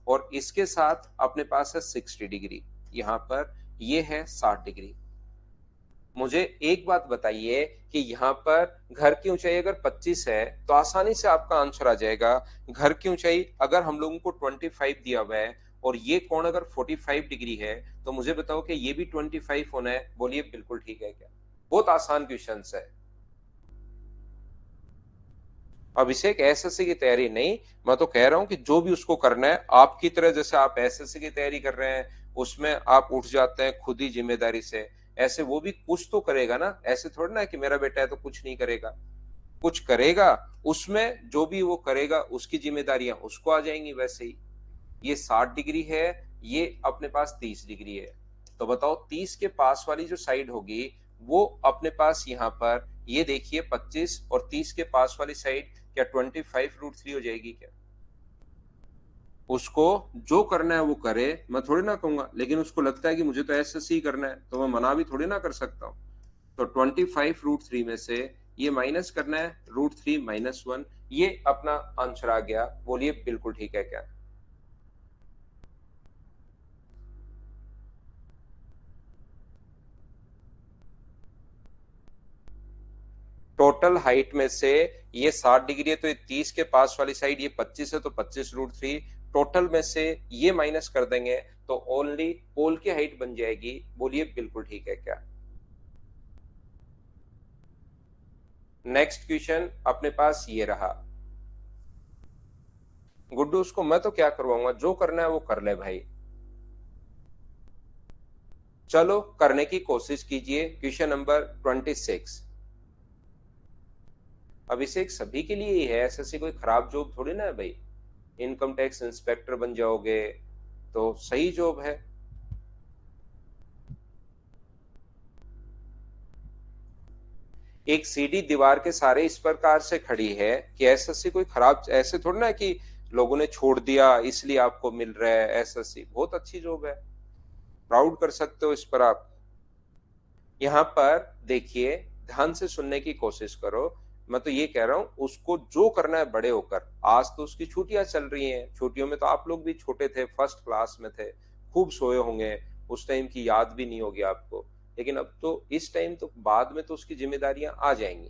और इसके साथ अपने पास है 60 डिग्री, यहाँ पर ये है 60 डिग्री। मुझे एक बात बताइए कि यहाँ पर घर की ऊंचाई अगर 25 है तो आसानी से आपका आंसर आ जाएगा। घर की ऊंचाई अगर हम लोगों को 25 दिया हुआ है और ये कोण अगर 45 डिग्री है तो मुझे बताओ कि ये भी 25 होना है। बोलिए बिल्कुल ठीक है क्या? बहुत आसान क्वेश्चन है। अभिषेक एसएससी की तैयारी नहीं, मैं तो कह रहा हूं कि जो भी उसको करना है आपकी तरह, जैसे आप एसएससी की तैयारी कर रहे हैं उसमें आप उठ जाते हैं खुद ही जिम्मेदारी से, ऐसे वो भी कुछ तो करेगा ना। ऐसे थोड़ा ना कि मेरा बेटा है तो कुछ नहीं करेगा, कुछ करेगा। उसमें जो भी वो करेगा उसकी जिम्मेदारियां उसको आ जाएंगी। वैसे ही ये 60 डिग्री है, ये अपने पास 30 डिग्री है, तो बताओ 30 के पास वाली जो साइड होगी वो अपने पास यहाँ पर ये देखिए 25, और 30 के पास वाली साइड क्या 25√3 हो जाएगी क्या? उसको जो करना है वो करे, मैं थोड़ी ना कहूंगा, लेकिन उसको लगता है कि मुझे तो ऐसे ही करना है तो मैं मना भी थोड़ी ना कर सकता हूँ। तो 25√3 में से ये माइनस करना है √3 - 1, ये अपना आंसर आ गया। बोलिए बिल्कुल ठीक है क्या? टोटल हाइट में से ये 60 डिग्री है तो ये 30 के पास वाली साइड ये 25 है तो 25√3, टोटल में से ये माइनस कर देंगे तो ओनली पोल की हाइट बन जाएगी। बोलिए बिल्कुल ठीक है क्या? नेक्स्ट क्वेश्चन अपने पास ये रहा। गुड्डू उसको मैं तो क्या करवाऊंगा, जो करना है वो कर ले भाई। चलो करने की कोशिश कीजिए। Question number 26। अभिषेक सभी के लिए ही है, ऐसे कोई खराब जॉब थोड़ी ना है भाई। इनकम टैक्स इंस्पेक्टर बन जाओगे तो सही जॉब है। एक सीढ़ी दीवार के सहारे इस प्रकार से खड़ी है कि एसएससी कोई खराब, ऐसे थोड़ी ना कि लोगों ने छोड़ दिया इसलिए आपको मिल रहा है। एसएससी बहुत अच्छी जॉब है, प्राउड कर सकते हो इस पर आप। यहाँ पर देखिए, ध्यान से सुनने की कोशिश करो। मैं तो ये कह रहा हूं उसको जो करना है बड़े होकर। आज तो उसकी छुट्टियां चल रही हैं, छुट्टियों में तो आप लोग भी छोटे थे, फर्स्ट क्लास में थे, खूब सोए होंगे, उस टाइम की याद भी नहीं होगी आपको। लेकिन अब तो इस टाइम तो बाद में तो उसकी जिम्मेदारियां आ जाएंगी।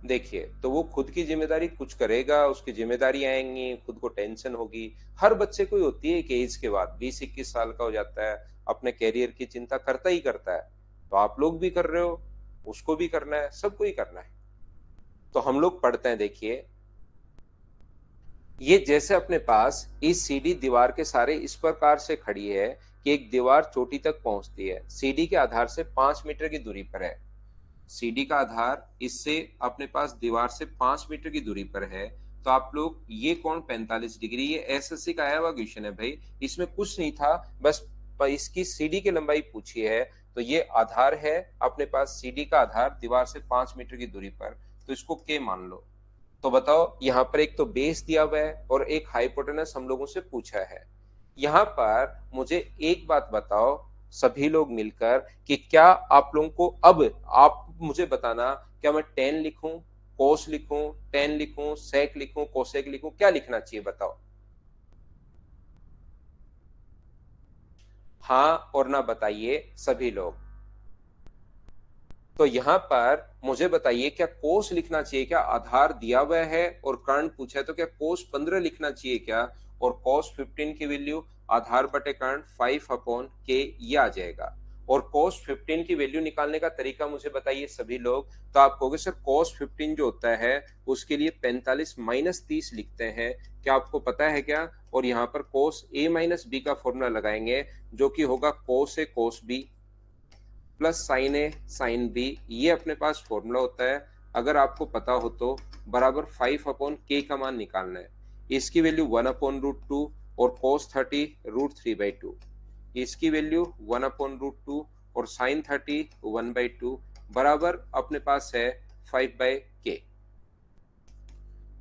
देखिए, तो वो खुद की जिम्मेदारी कुछ करेगा, उसकी जिम्मेदारी आएंगी, खुद को टेंशन होगी। हर बच्चे को ही होती है एक एज के बाद, 20-21 साल का हो जाता है, अपने कैरियर की चिंता करता ही करता है। तो आप लोग भी कर रहे हो, उसको भी करना है, सबको ही करना है। तो हम लोग पढ़ते हैं, देखिए। ये जैसे अपने पास इस सीढ़ी दीवार के सारे इस प्रकार से खड़ी है कि एक दीवार चोटी तक पहुंचती है, सीढ़ी के आधार से 5 मीटर की दूरी पर है। सीडी का आधार इससे अपने पास दीवार से 5 मीटर की दूरी पर है। तो आप लोग ये कोण 45 डिग्री, ये एसएससी का आया हुआ क्वेश्चन है भाई, इसमें कुछ नहीं था, बस इसकी सीडी की लंबाई पूछी है। तो ये आधार है अपने पास, सीडी का आधार दीवार से 5 मीटर की दूरी पर, तो इसको के मान लो। तो बताओ, यहाँ पर एक तो बेस दिया हुआ है और एक हाइपोटेनस हम लोगों से पूछा है। यहाँ पर मुझे एक बात बताओ सभी लोग मिलकर कि क्या आप लोगों को, अब आप मुझे बताना, क्या मैं टेन लिखूं, कोस लिखूं, टेन लिखूं, सेक लिखूं, कोसेक लिखूं, क्या लिखना चाहिए बताओ? हाँ और ना बताइए सभी लोग। तो यहाँ पर मुझे बताइए, क्या कोस लिखना चाहिए क्या? आधार दिया हुआ है और कर्ण पूछा है, तो क्या कोस 15 लिखना चाहिए क्या? और कोस 15 की वैल्यू आधार बटे कर्ण 5/k ये आ जाएगा। और कोस 15 की वैल्यू निकालने का तरीका मुझे बताइए सभी लोग। तो आप कहोगे सर कोस 15 जो होता है उसके लिए 45 - 30 लिखते हैं, क्या आपको पता है क्या? और यहाँ पर कोस a - b का फॉर्मूला लगाएंगे, जो कि होगा कोस ए कोस बी प्लस साइन ए साइन बी, ये अपने पास फॉर्मूला होता है। अगर आपको पता हो तो बराबर 5/k का मान निकालना है। इसकी वैल्यू 1/√2 और cos 30 √3/2, इसकी वैल्यू 1/√2 और साइन 30 1/2 बराबर अपने पास है 5/k।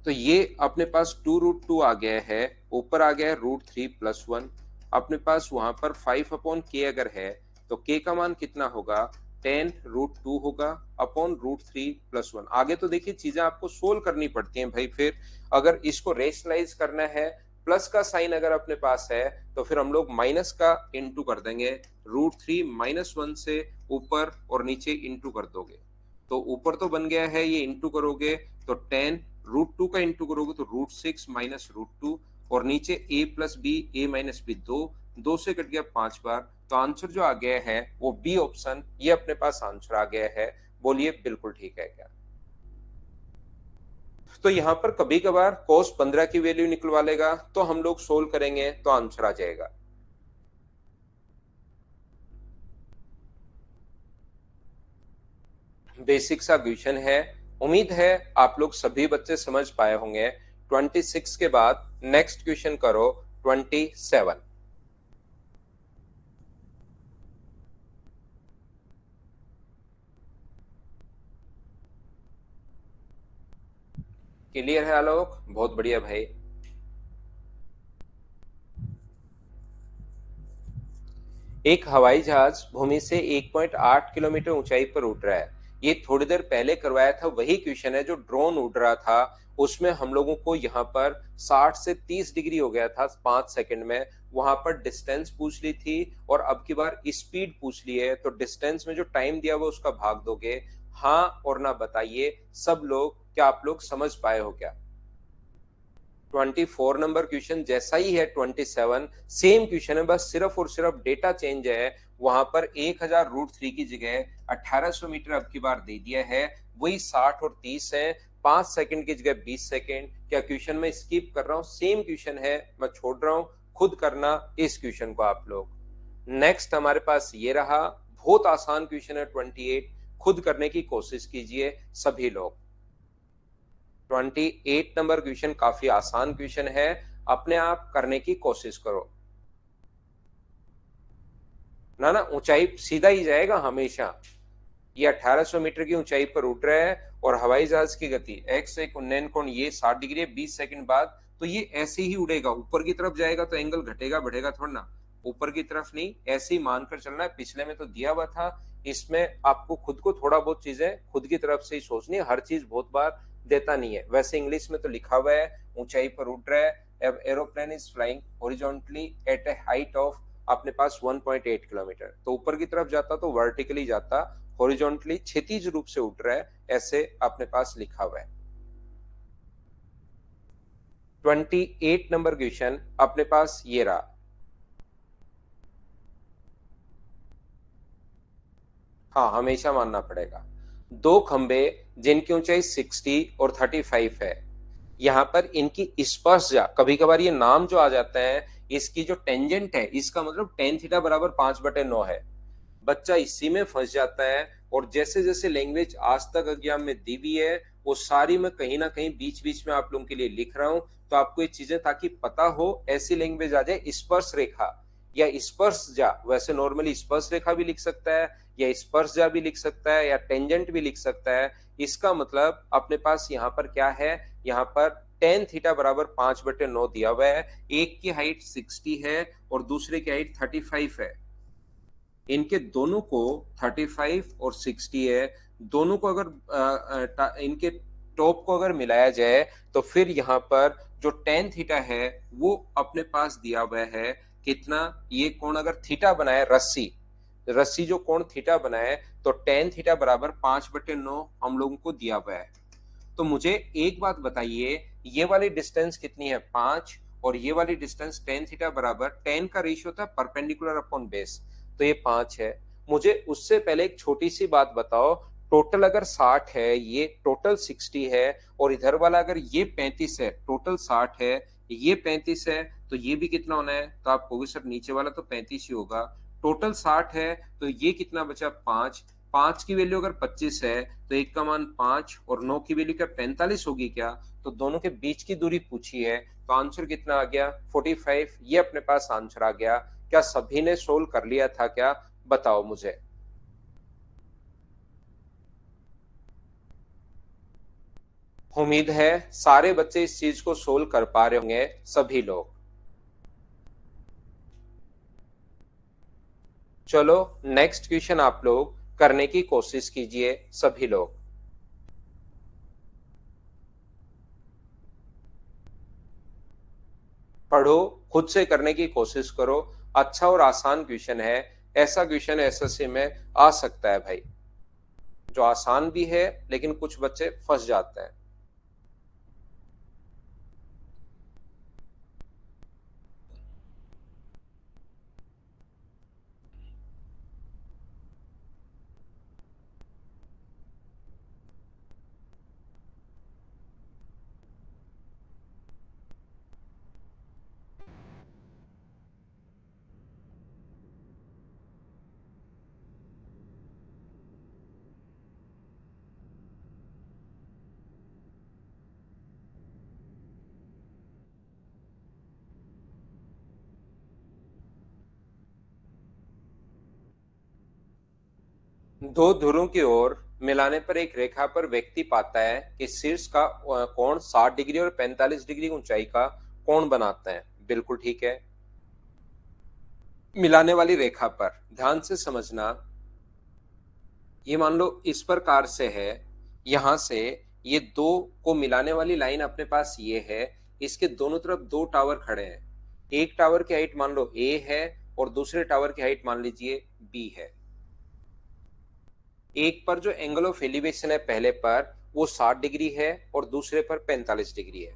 तो ये अपने पास 2√2 आ गया है, ऊपर आ गया है √3 + 1। अपने पास वहां पर 5/k अगर है तो k का मान कितना होगा? 10√2 होगा अपॉन √3 + 1। आगे तो देखिए चीजें आपको सोल्व करनी पड़ती हैं भाई। फिर अगर इसको रेशनलाइज करना है प्लस का साइन अगर अपने पास है तो फिर हम लोग माइनस का इंटू कर देंगे, √3 -1 से ऊपर और नीचे इंटू कर दोगे तो ऊपर तो बन गया है, ये इंटू करोगे तो 10, √2 का इंटू करोगे तो √6 -√2 और नीचे a plus b, a minus b, 2 से कट गया 5 बार। तो आंसर जो आ गया है वो बी ऑप्शन, ये अपने पास आंसर आ गया है। बोलिए बिल्कुल ठीक है क्या? तो यहां पर कभी कभार cos 15 की वैल्यू निकलवा लेगा तो हम लोग सोल्व करेंगे तो आंसर आ जाएगा। बेसिक सा क्वेश्चन है, उम्मीद है आप लोग सभी बच्चे समझ पाए होंगे। 26 के बाद नेक्स्ट क्वेश्चन करो 27। क्लियर है आलोक? बहुत बढ़िया भाई। एक हवाई जहाज भूमि से 1.8 किलोमीटर ऊंचाई पर उड़ रहा है। ये थोड़ी देर पहले करवाया था वही क्वेश्चन है जो ड्रोन उड़ रहा था, उसमें हम लोगों को यहाँ पर 60 से 30 डिग्री हो गया था 5 सेकंड में। वहां पर डिस्टेंस पूछ ली थी और अब की बार स्पीड पूछ ली है, तो डिस्टेंस में जो टाइम दिया हुआ उसका भाग दोगे। हाँ और ना बताइए सब लोग, क्या आप लोग समझ पाए हो क्या? 24 नंबर क्वेश्चन जैसा ही है 27, सेम क्वेश्चन है, बस सिर्फ और सिर्फ डेटा चेंज है। वहां पर 1000 √3 की जगह 1800 मीटर अब की बार दे दिया है, वही 60 और 30 है, 5 सेकंड की जगह 20 सेकंड। क्या क्वेश्चन में स्किप कर रहा हूं? सेम क्वेश्चन है, मैं छोड़ रहा हूं, खुद करना इस क्वेश्चन को आप लोग। नेक्स्ट हमारे पास ये रहा, बहुत आसान क्वेश्चन है 28, खुद करने की कोशिश कीजिए सभी लोग। 28 नंबर क्वेश्चन काफी आसान क्वेश्चन है, अपने आप करने की कोशिश करो। ना ना, ऊंचाई सीधा ही जाएगा हमेशा। ये 1800 मीटर की ऊंचाई पर उड़ रहा है और हवाई जहाज की गति x1 उन्नयन कोण ये 60 डिग्री है, 20 सेकंड बाद तो ये ऐसे ही उड़ेगा। ऊपर की तरफ जाएगा तो एंगल घटेगा बढ़ेगा थोड़ा ना, ऊपर की तरफ नहीं, ऐसे ही मानकर चलना है। पिछले में तो दिया हुआ था, इसमें आपको खुद को थोड़ा बहुत चीजें खुद की तरफ से ही सोचनी है, हर चीज बहुत बार देता नहीं है। वैसे इंग्लिश में तो लिखा हुआ है ऊंचाई पर उड़ रहा है, aeroplane is flying horizontally at a height of अपने पास 1.8 किलोमीटर, तो ऊपर की तरफ जाता तो वर्टिकली जाता, हॉरिजॉन्टली क्षैतिज रूप से उठ रहा है, ऐसे अपने पास लिखा हुआ है। 28 नंबर क्वेश्चन अपने पास ये रहा। हाँ हमेशा मानना पड़ेगा। दो खंबे जिनकी ऊंचाई 60 और 35 है, यहाँ पर इनकी स्पर्शजा, कभी कभार ये नाम जो आ जाता है, इसकी जो टेंजेंट है इसका मतलब टेन थीटा बराबर 5/9 है। बच्चा इसी में फंस जाता है और जैसे जैसे लैंग्वेज आज तक एग्जाम में दी हुई है वो सारी मैं कहीं ना कहीं बीच बीच में आप लोगों के लिए लिख रहा हूं, तो आपको ये चीजें ताकि पता हो, ऐसी लैंग्वेज आ जाए। स्पर्श रेखा या स्पर्श जा, वैसे नॉर्मली स्पर्श रेखा भी लिख सकता है या स्पर्श जा भी लिख सकता है या टेंजेंट भी लिख सकता है। इसका मतलब अपने पास यहाँ पर क्या है, यहाँ पर टेन थीटा बराबर 5/9 दिया हुआ है। एक की हाइट 60 है और दूसरे की हाइट 35 है, इनके दोनों को 35 और 60 है, दोनों को अगर इनके टॉप को अगर मिलाया जाए तो फिर यहाँ पर जो टेन थीटा है वो अपने पास दिया हुआ है कितना। ये कोण अगर थीटा बनाए, रस्सी रस्सी जो कोण थीटा बनाए, तो टेन थीटा बराबर 5/9 हम लोगों को दिया हुआ है। तो मुझे एक बात बताइए, ये वाली डिस्टेंस कितनी है? 5, और ये वाली डिस्टेंस टेन थीटा बराबर, टेन का रेशियो था परपेंडिकुलर अपॉन बेस, तो ये 5 है। मुझे उससे पहले एक छोटी सी बात बताओ, टोटल अगर 60 है, ये टोटल 60 है, और इधर वाला अगर ये 35 है, टोटल 60 है, ये 35 है, तो ये भी कितना होना है? तो आप कहोगे सर नीचे वाला तो 35 ही होगा। टोटल 60 है तो ये कितना बचा? 5। 5 की वैल्यू अगर 25 है तो एक का मान 5 और 9 की वैल्यू क्या 45 होगी क्या? तो दोनों के बीच की दूरी पूछी है, तो आंसर कितना आ गया? 45। ये अपने पास आंसर आ गया। क्या सभी ने सोल्व कर लिया था क्या? बताओ मुझे। उम्मीद है सारे बच्चे इस चीज को सोल्व कर पा रहे होंगे, सभी लोग। चलो नेक्स्ट क्वेश्चन आप लोग करने की कोशिश कीजिए सभी लोग। पढ़ो, खुद से करने की कोशिश करो। अच्छा और आसान क्वेश्चन है। ऐसा क्वेश्चन एसएससी में आ सकता है भाई, जो आसान भी है लेकिन कुछ बच्चे फंस जाते हैं। दो ध्रुवों की ओर मिलाने पर एक रेखा पर व्यक्ति पाता है कि शीर्ष का कोण 60 डिग्री और 45 डिग्री ऊंचाई का कोण बनाते हैं। बिल्कुल ठीक है। मिलाने वाली रेखा पर ध्यान से समझना, ये मान लो इस प्रकार से है, यहां से ये दो को मिलाने वाली लाइन अपने पास ये है। इसके दोनों तरफ दो टावर खड़े हैं। एक टावर की हाइट मान लो ए है और दूसरे टावर की हाइट मान लीजिए बी है। एक पर जो एंगल ऑफ एलिवेशन है पहले पर वो 60 डिग्री है और दूसरे पर 45 डिग्री है।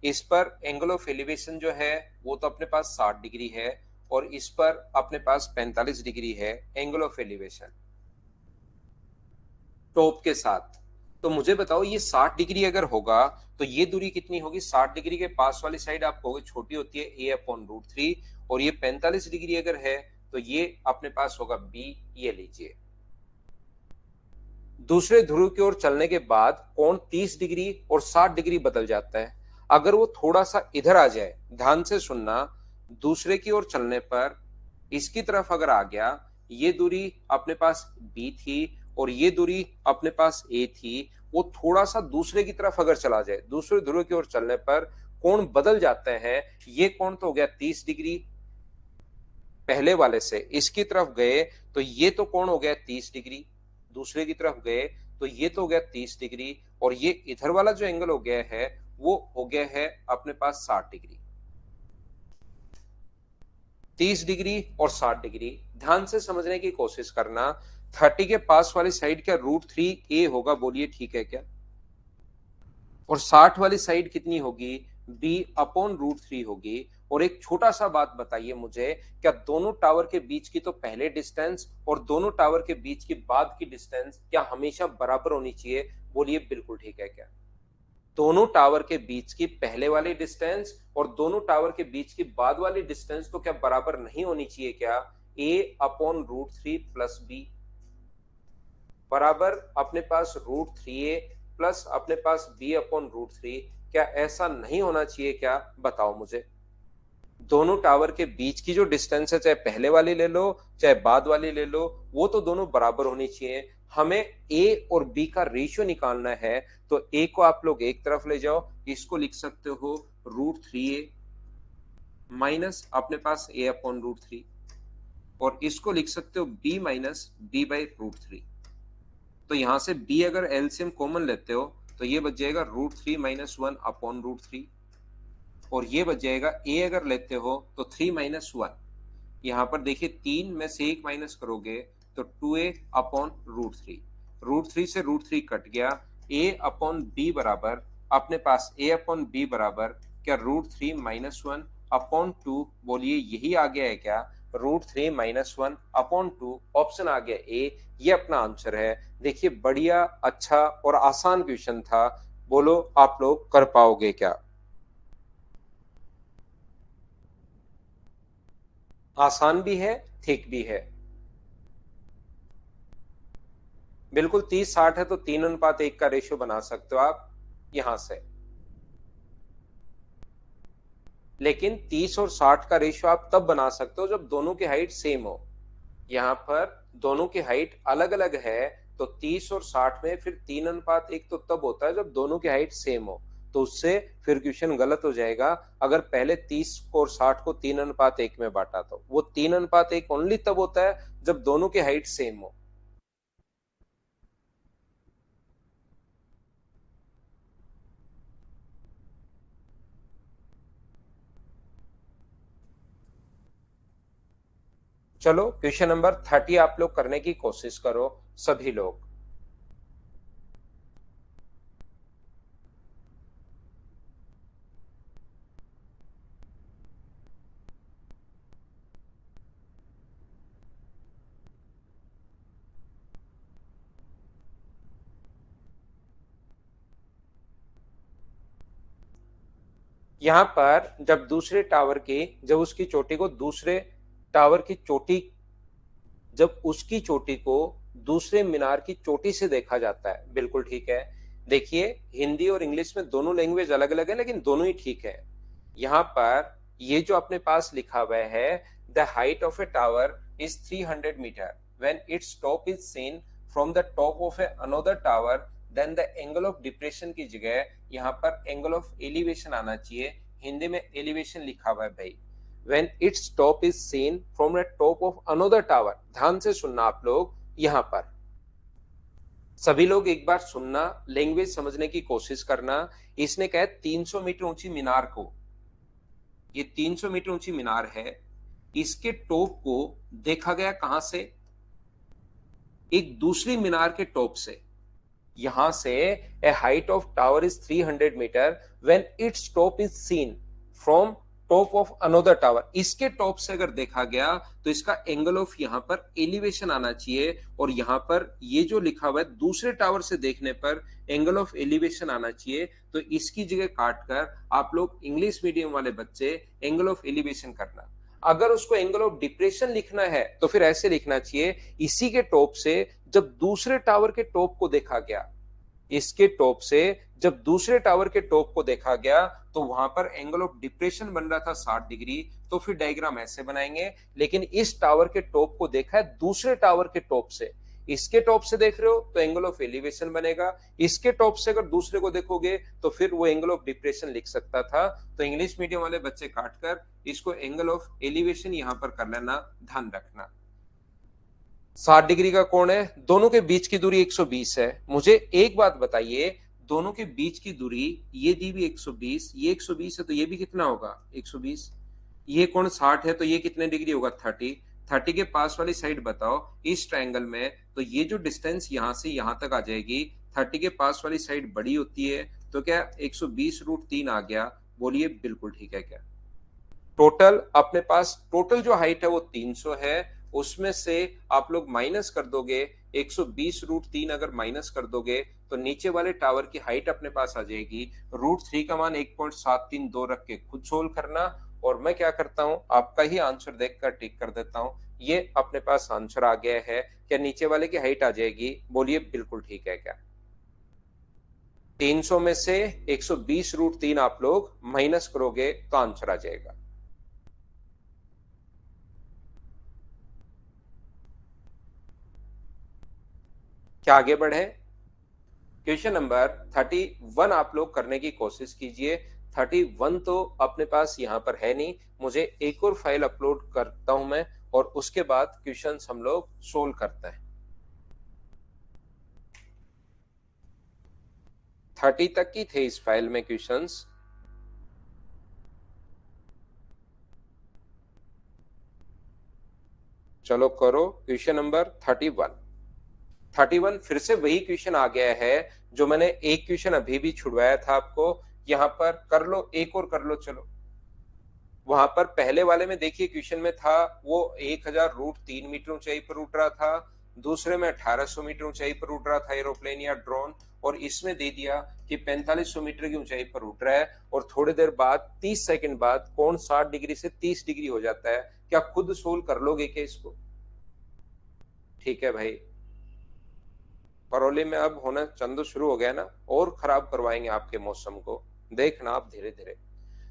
इस पर एंगल ऑफ एलिवेशन जो है वो तो अपने पास 60 डिग्री है और इस पर अपने पास 45 डिग्री है एंगल ऑफ एलिवेशन टॉप के साथ। तो मुझे बताओ ये 60 डिग्री अगर होगा तो ये दूरी कितनी होगी? 60 डिग्री के पास वाली साइड आप कहोगे छोटी होती है a/√3, और ये 45 डिग्री अगर है तो ये अपने पास होगा b। ये लीजिए, दूसरे ध्रुव की ओर चलने के बाद कोण 30 डिग्री और 60 डिग्री बदल जाता है। अगर वो थोड़ा सा इधर आ जाए, ध्यान से सुनना, दूसरे की ओर चलने पर इसकी तरफ अगर आ गया, ये दूरी अपने पास बी थी और ये दूरी अपने पास ए थी, वो थोड़ा सा दूसरे की तरफ अगर चला जाए, दूसरे ध्रुव की ओर चलने पर कोण बदल जाते हैं। ये कोण तो हो गया 30 डिग्री, पहले वाले से इसकी तरफ गए तो ये तो कोण हो गया 30 डिग्री, दूसरे की तरफ गए तो ये तो हो गया 30 डिग्री, और ये इधर वाला जो एंगल हो गया है वो हो गया है अपने पास 60 डिग्री। 30 डिग्री और 60 डिग्री ध्यान से समझने की कोशिश करना। 30 के पास वाली साइड क्या √3a होगा? बोलिए ठीक है क्या? और 60 वाली साइड कितनी होगी? b/√3 होगी। और एक छोटा सा बात बताइए मुझे, क्या दोनों टावर के बीच की तो पहले डिस्टेंस और दोनों टावर के बीच की बाद की डिस्टेंस क्या हमेशा बराबर होनी चाहिए? बोलिए बिल्कुल ठीक है क्या? दोनों टावर के बीच की पहले वाली डिस्टेंस और दोनों टावर के बीच की बाद वाली डिस्टेंस तो क्या बराबर नहीं होनी चाहिए क्या? a/√3 प्लस बी बराबर अपने पास √3a प्लस अपने पास b/√3। क्या ऐसा नहीं होना चाहिए क्या? बताओ मुझे। दोनों टावर के बीच की जो डिस्टेंस है, चाहे पहले वाली ले लो चाहे बाद वाली ले लो, वो तो दोनों बराबर होनी चाहिए। हमें ए और बी का रेशियो निकालना है, तो ए को आप लोग एक तरफ ले जाओ, इसको लिख सकते हो √3a माइनस अपने पास a/√3, और इसको लिख सकते हो b माइनस b/√3। तो यहां से b अगर एलसीएम कॉमन लेते हो तो ये बच जाएगा √3 - 1/√3, और ये बच जाएगा a अगर लेते हो तो 3 - 1। यहाँ पर देखिए 3 में से 1 माइनस करोगे तो 2a/√3, √3 से √3 कट गया। a/b बराबर अपने पास a/b बराबर क्या √3 - 1/2? बोलिए यही आ गया है क्या? √3 - 1/2 ऑप्शन आ गया ए। ये अपना आंसर है। देखिए बढ़िया, अच्छा और आसान क्वेश्चन था। बोलो आप लोग कर पाओगे क्या? आसान भी है, ठीक भी है। बिल्कुल 30-60 है तो 3:1 का रेशियो बना सकते हो आप यहां से। लेकिन 30 और 60 का रेशियो आप तब बना सकते हो जब दोनों की हाइट सेम हो। यहाँ पर दोनों की हाइट अलग अलग है, तो 30 और 60 में फिर 3:1 तो तब होता है जब दोनों की हाइट सेम हो। तो उससे फिर क्वेश्चन गलत हो जाएगा। अगर पहले 30 और 60 को 3:1 में बांटा तो वो 3:1 ओनली तब होता है जब दोनों की हाइट सेम हो। चलो क्वेश्चन नंबर 30 आप लोग करने की कोशिश करो सभी लोग। यहां पर जब उसकी चोटी को दूसरे टावर की चोटी जब उसकी चोटी को दूसरे मीनार की चोटी से देखा जाता है, बिल्कुल ठीक है। देखिए, हिंदी और इंग्लिश में दोनों लैंग्वेज अलग अलग है, लेकिन दोनों ही ठीक है। यहां पर ये जो अपने पास लिखा हुआ है, the height of a tower is 300 metre when its top is seen from the top of a another tower, then the angle of depression की जगह यहां पर एंगल ऑफ एलिवेशन आना चाहिए। हिंदी में एलिवेशन लिखा हुआ है भाई। when its top is seen from the top of another tower। ध्यान से सुनना आप लोग, यहां पर सभी लोग एक बार सुनना, लैंग्वेज समझने की कोशिश करना। इसने कहा 300 मीटर ऊंची मीनार को, ये 300 मीटर ऊंची मीनार है, इसके टॉप को देखा गया कहां से? एक दूसरी मीनार के टॉप से। यहां से a height of tower is 300 metre when its top is seen from top of another tower. इसके टॉप से अगर देखा गया तो इसका एंगल ऑफ यहां पर एलिवेशन आना चाहिए, और यहां पर ये जो लिखा हुआ है दूसरे टावर से देखने पर एंगल ऑफ एलिवेशन आना चाहिए। तो इसकी जगह काटकर आप लोग इंग्लिश मीडियम वाले बच्चे एंगल ऑफ एलिवेशन करना। अगर उसको एंगल ऑफ डिप्रेशन लिखना है तो फिर ऐसे लिखना चाहिए, इसी के टॉप से जब दूसरे टावर के टॉप को देखा गया, इसके टॉप से जब दूसरे टावर के टॉप को देखा गया तो वहां पर एंगल ऑफ डिप्रेशन बन रहा था 60 डिग्री। तो फिर डायग्राम ऐसे बनाएंगे, लेकिन इस टावर के टॉप को देखा है दूसरे टावर के टॉप से। इसके टॉप से देख रहे हो तो एंगल ऑफ एलिवेशन बनेगा, इसके टॉप से अगर दूसरे को देखोगे तो फिर वो एंगल ऑफ डिप्रेशन लिख सकता था। तो इंग्लिश मीडियम वाले बच्चे काटकर इसको एंगल ऑफ एलिवेशन यहां पर कर लेना, ध्यान रखना। 60 डिग्री का कोण है, दोनों के बीच की दूरी 120 है। मुझे एक बात बताइए, दोनों के बीच की दूरी ये दी भी 120, ये 120 है तो ये भी कितना होगा 120। ये कोण 60 है तो ये कितने डिग्री होगा 30। 30 के पास वाली साइड बताओ इस ट्रायंगल में, तो ये जो डिस्टेंस यहां से यहां तक आ जाएगी, 30 के पास वाली साइड बड़ी होती है, तो क्या 120√3 आ गया? बोलिए बिल्कुल ठीक है क्या? टोटल अपने पास टोटल जो हाइट है वो 300 है, उसमें से आप लोग माइनस कर दोगे 120√3, अगर माइनस कर दोगे तो नीचे वाले टावर की हाइट अपने पास आ जाएगी। √3 का मान 1.732 रख के खुद सोल्व करना, और मैं क्या करता हूं, आपका ही आंसर देखकर टिक कर देता हूं। ये अपने पास आंसर आ गया है। क्या नीचे वाले की हाइट आ जाएगी? बोलिए बिल्कुल ठीक है क्या? 300 में से 120√3 आप लोग माइनस करोगे तो आंसर आ जाएगा। क्या आगे बढ़े? क्वेश्चन नंबर 31 आप लोग करने की कोशिश कीजिए। 31 तो अपने पास यहां पर है नहीं, मुझे एक और फाइल अपलोड करता हूं मैं, और उसके बाद क्वेश्चंस हम लोग सोल्व करते हैं। 30 तक की थे इस फाइल में क्वेश्चंस। चलो करो क्वेश्चन नंबर 31। 31 फिर से वही क्वेश्चन आ गया है जो मैंने एक क्वेश्चन अभी भी छुड़वाया था आपको। यहां पर कर लो, एक और कर लो। चलो, वहां पर पहले वाले में देखिए क्वेश्चन में था वो 1000√3 मीटर ऊंचाई पर उड़ रहा था, दूसरे में 1800 मीटर ऊंचाई पर उड़ रहा था एरोप्लेन या ड्रोन, और इसमें दे दिया कि 4500 मीटर की ऊंचाई पर उड़ रहा है, और थोड़ी देर बाद 30 सेकंड बाद कोण 60 डिग्री से 30 डिग्री हो जाता है। क्या खुद सोल्व कर लोगे क्या इसको? ठीक है भाई, परौली में अब होना चंदू शुरू हो गया ना, और खराब करवाएंगे आपके मौसम को, देखना आप धीरे धीरे।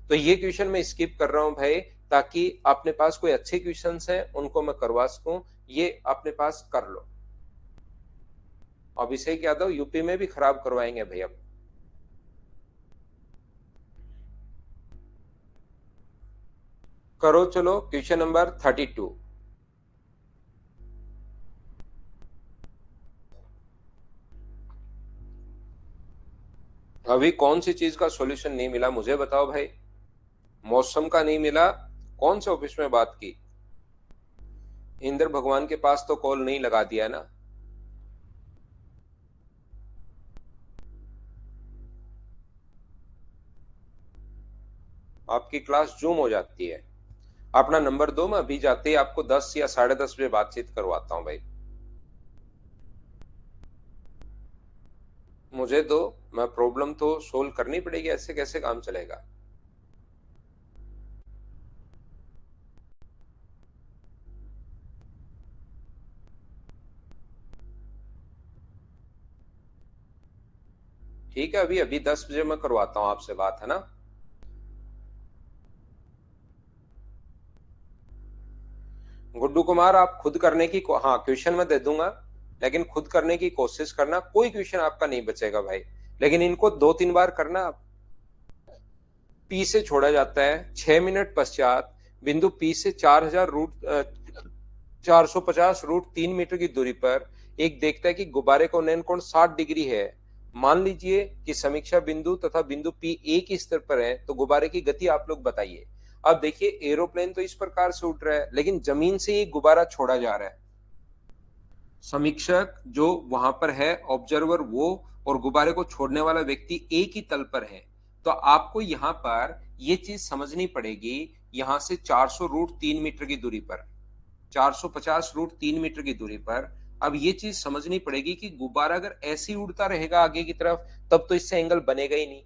तो ये क्वेश्चन मैं स्किप कर रहा हूं भाई, ताकि अपने पास कोई अच्छे क्वेश्चंस हैं उनको मैं करवा सकूं। ये अपने पास कर लो। अभिषेक यादव यूपी में भी खराब करवाएंगे भाई अब। करो चलो क्वेश्चन नंबर 32। अभी कौन सी चीज का सॉल्यूशन नहीं मिला मुझे बताओ भाई? मौसम का नहीं मिला? कौन से ऑफिस में बात की? इंद्र भगवान के पास तो कॉल नहीं लगा दिया ना? आपकी क्लास जूम हो जाती है। अपना नंबर दो, मैं अभी जाते ही आपको 10 या 10:30 बजे बातचीत करवाता हूँ भाई। मुझे दो, मैं प्रॉब्लम तो सोल्व करनी पड़ेगी, ऐसे कैसे काम चलेगा? ठीक है, अभी अभी 10 बजे मैं करवाता हूँ आपसे बात, है ना? गुड्डू कुमार, आप खुद करने की हाँ, क्वेश्चन मैं दे दूंगा, लेकिन खुद करने की कोशिश करना, कोई क्वेश्चन आपका नहीं बचेगा भाई। लेकिन इनको 2-3 बार करना। पी से छोड़ा जाता है 6 मिनट पश्चात बिंदु पी से 450 रूट 3 मीटर की दूरी पर एक देखता है कि गुब्बारे का उन्नयन कोण 60 डिग्री है। मान लीजिए कि समीक्षा बिंदु तथा बिंदु पी एक ही स्तर पर है, तो गुब्बारे की गति आप लोग बताइए। अब देखिए, एरोप्लेन तो इस प्रकार से उड़ रहा है, लेकिन जमीन से ये गुब्बारा छोड़ा जा रहा है। समीक्षक जो वहां पर है, ऑब्जर्वर वो, और गुब्बारे को छोड़ने वाला व्यक्ति एक ही तल पर है। तो आपको यहां पर ये चीज समझनी पड़ेगी, यहां से 400 रूट 3 मीटर की दूरी पर, 450 रूट 3 मीटर की दूरी पर। अब ये चीज समझनी पड़ेगी कि गुब्बारा अगर ऐसे ही उड़ता रहेगा आगे की तरफ, तब तो इससे एंगल बनेगा ही नहीं।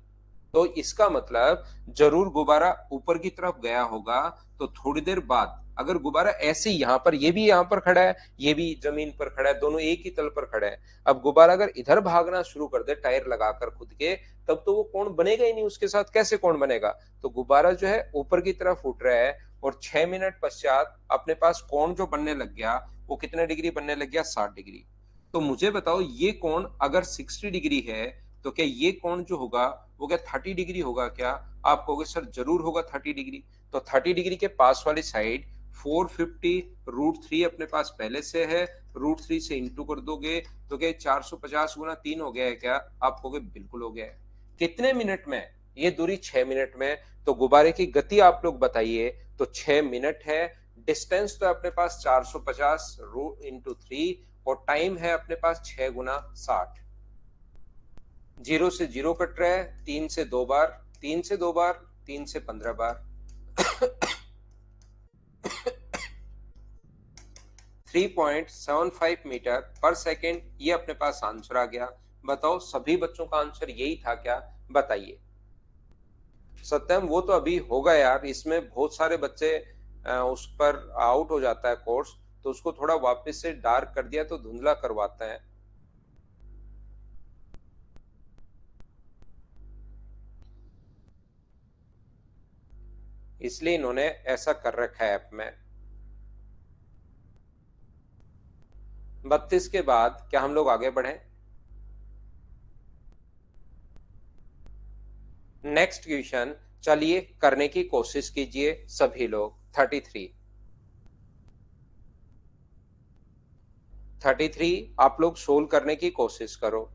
तो इसका मतलब जरूर गुब्बारा ऊपर की तरफ गया होगा। तो थोड़ी देर बाद अगर गुब्बारा ऐसे ही यहाँ पर, ये भी यहाँ पर खड़ा है, ये भी जमीन पर खड़ा है, दोनों एक ही तल पर खड़े हैं। अब गुब्बारा अगर इधर भागना शुरू कर दे टायर लगाकर खुद के, तब तो वो कोण बनेगा ही नहीं, उसके साथ कैसे कोण बनेगा? तो गुब्बारा जो है ऊपर की तरफ उठ रहा है, और 6 मिनट पश्चात अपने पास कोण जो बनने लग गया, वो कितने डिग्री बनने लग गया? 60 डिग्री। तो मुझे बताओ, ये कोण अगर 60 डिग्री है, तो क्या ये कोण जो होगा वो क्या 30 डिग्री होगा क्या? आप कहोगे सर जरूर होगा 30 डिग्री। तो 30 डिग्री के पास वाली साइड 450 रूट 3 अपने पास पहले से है, रूट 3 से इंटू कर दोगे, तो क्या 450 गुना 3 हो गया है क्या? आप कहोगे बिल्कुल हो गया है। कितने मिनट में? ये दूरी 6 मिनट में। तो गुब्बारे की गति आप लोग बताइए। तो 6 मिनट है, डिस्टेंस तो अपने पास 450 रूट इंटू 3, और टाइम है अपने पास 6 गुना 60। जीरो से जीरो कट रहा है, 3 से 2 बार, 3 से 2 बार, 3 से 15 बार। 3.75 मीटर पर सेकेंड, ये अपने पास आंसर आ गया। बताओ सभी बच्चों का आंसर यही था क्या? बताइए। सत्यम, वो तो अभी होगा यार, इसमें बहुत सारे बच्चे उस पर आउट हो जाता है कोर्स, तो उसको थोड़ा वापस से डार्क कर दिया तो धुंधला करवाता है, इसलिए इन्होंने ऐसा कर रखा है ऐप में। 32 के बाद क्या हम लोग आगे बढ़े? नेक्स्ट क्वेश्चन, चलिए करने की कोशिश कीजिए सभी लोग। 33 आप लोग सोल्व करने की कोशिश करो।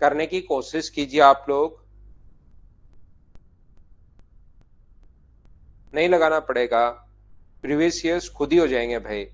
करने की कोशिश कीजिए आप लोग। नहीं लगाना पड़ेगा, प्रीवियस ईयर्स खुद ही हो जाएंगे भाई।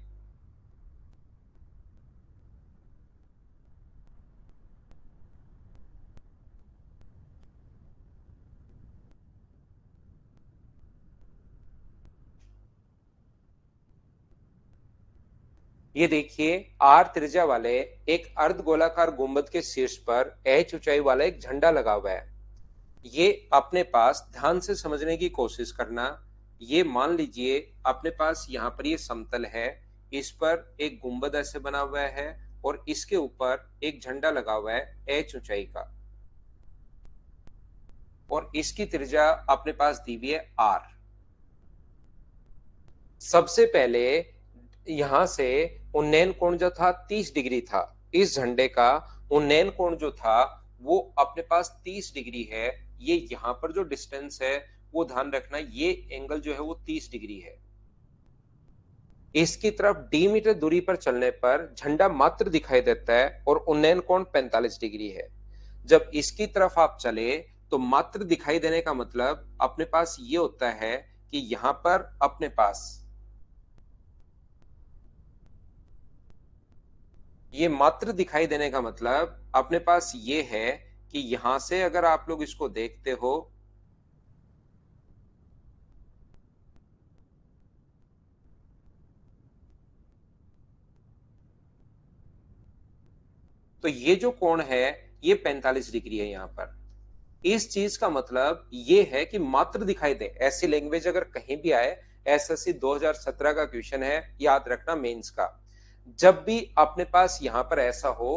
ये देखिए, आर त्रिज्या वाले एक अर्ध गोलाकार गुंबद के शीर्ष पर एच ऊंचाई वाला एक झंडा लगा हुआ है। ये अपने पास ध्यान से समझने की कोशिश करना। ये मान लीजिए अपने पास यहाँ पर ये समतल है, इस पर एक गुंबद ऐसे बना हुआ है, और इसके ऊपर एक झंडा लगा हुआ है एच ऊंचाई का, और इसकी त्रिज्या अपने पास दी हुई है आर। सबसे पहले यहां से उन्नयन कोण जो था 30 डिग्री था, इस झंडे का उन्नयन कोण जो था वो अपने पास 30 डिग्री है। ये यहां पर जो डिस्टेंस है वो ध्यान रखना, ये एंगल जो है वो 30 डिग्री है। इसकी तरफ डी मीटर दूरी पर चलने पर झंडा मात्र दिखाई देता है और उन्नयन कोण 45 डिग्री है। जब इसकी तरफ आप चले तो मात्र दिखाई देने का मतलब अपने पास ये होता है कि यहां पर अपने पास ये मात्र दिखाई देने का मतलब अपने पास ये है कि यहां से अगर आप लोग इसको देखते हो तो ये जो कोण है ये 45 डिग्री है। यहां पर इस चीज का मतलब ये है कि मात्र दिखाई दे, ऐसी लैंग्वेज अगर कहीं भी आए, एसएससी 2017 का क्वेश्चन है, याद रखना मेंस का। जब भी अपने पास यहां पर ऐसा हो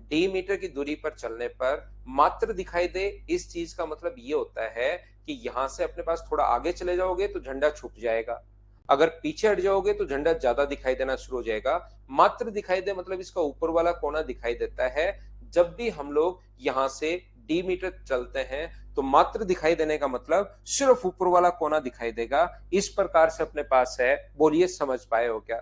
डी मीटर की दूरी पर चलने पर मात्र दिखाई दे, इस चीज का मतलब ये होता है कि यहां से अपने पास थोड़ा आगे चले जाओगे तो झंडा छुप जाएगा, अगर पीछे हट जाओगे तो झंडा ज्यादा दिखाई देना शुरू हो जाएगा। मात्र दिखाई दे मतलब इसका ऊपर वाला कोना दिखाई देता है। जब भी हम लोग यहां से डी मीटर चलते हैं तो मात्र दिखाई देने का मतलब सिर्फ ऊपर वाला कोना दिखाई देगा। इस प्रकार से अपने पास है। बोलिए समझ पाए हो क्या?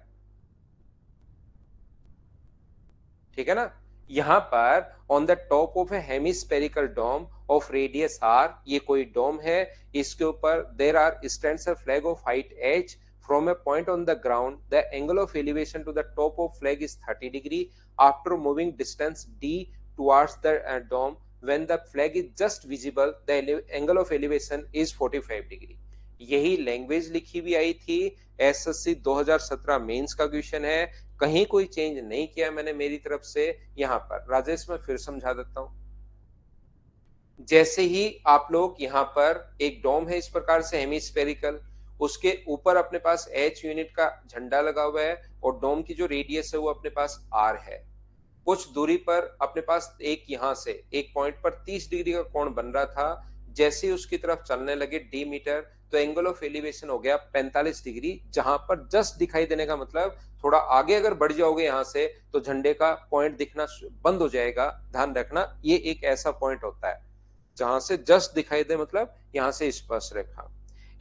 ठीक है ना? यहां पर on the top of a hemispherical dome of radius r, ये कोई डोम है, इसके ऊपर there are stands a flag of height h from a point on the ground the angle of elevation to the top of flag is 30 degree after moving distance d towards the dome when the flag is just visible the angle of elevation is 45 degree. यही language लिखी भी आई थी, SSC 2017 mains का question है, कहीं कोई change नहीं किया मैंने मेरी तरफ से। यहां पर राजेश मैं फिर समझा देता हूं। जैसे ही आप लोग यहाँ पर एक डोम है इस प्रकार से हेमिस्फेरिकल, उसके ऊपर अपने पास एच यूनिट का झंडा लगा हुआ है और डोम की जो रेडियस है वो अपने पास आर है। कुछ दूरी पर अपने पास एक यहां से एक पॉइंट पर 30 डिग्री का कोण बन रहा था। जैसे ही उसकी तरफ चलने लगे डी मीटर तो एंगल ऑफ एलिवेशन हो गया 45 डिग्री, जहां पर जस्ट दिखाई देने का मतलब थोड़ा आगे अगर बढ़ जाओगे यहां से तो झंडे का पॉइंट दिखना बंद हो जाएगा। ध्यान रखना ये एक ऐसा पॉइंट होता है जहां से जस्ट दिखाई दे, मतलब यहां से स्पर्श रेखा।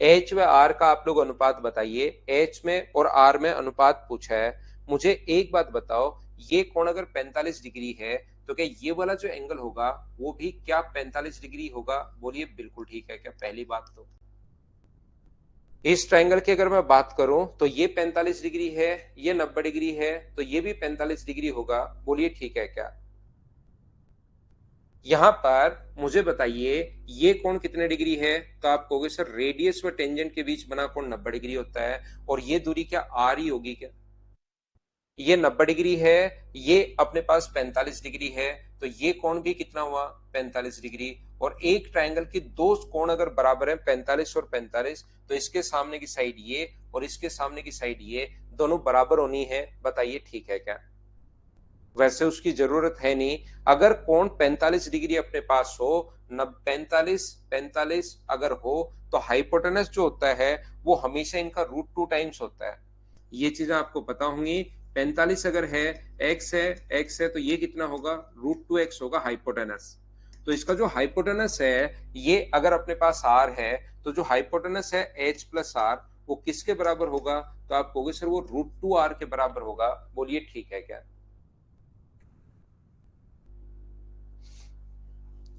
एच व आर का आप लोग अनुपात बताइए। एच में और आर में अनुपात पूछा है। मुझे एक बात बताओ, ये कोण अगर 45 डिग्री है तो क्या ये वाला जो एंगल होगा वो भी क्या 45 डिग्री होगा? बोलिए बिल्कुल ठीक है क्या? पहली बात तो इस ट्रायंगल की अगर मैं बात करूं तो ये 45 डिग्री है, ये 90 डिग्री है, तो ये भी 45 डिग्री होगा। बोलिए ठीक है क्या? यहां पर मुझे बताइए ये कोण कितने डिग्री है? तो आप कहोगे सर रेडियस व टेंजेंट के बीच बना कोण 90 डिग्री होता है, और ये दूरी क्या आर ही होगी क्या? ये 90 डिग्री है, ये अपने पास 45 डिग्री है, तो ये कोण भी कितना हुआ? 45 डिग्री। और एक ट्रायंगल के दो कोण अगर बराबर है 45 और 45, तो इसके सामने की साइड ये और इसके सामने की साइड ये दोनों बराबर होनी है। बताइए ठीक है क्या? वैसे उसकी जरूरत है नहीं। अगर कोण 45 डिग्री अपने पास हो, न 45 45 अगर हो, तो हाइपोटेनस जो होता है वो हमेशा इनका √2 टाइम्स होता है। ये चीजें आपको पता होंगी। 45 अगर है, x है तो ये कितना होगा? √2x होगा हाइपोटेनस। तो इसका जो हाइपोटेनस है ये अगर अपने पास r है, तो जो हाइपोटेनस है h प्लस r वो किसके बराबर होगा? तो आप कहोगे सर वो √2r के बराबर होगा। बोलिए ठीक है क्या?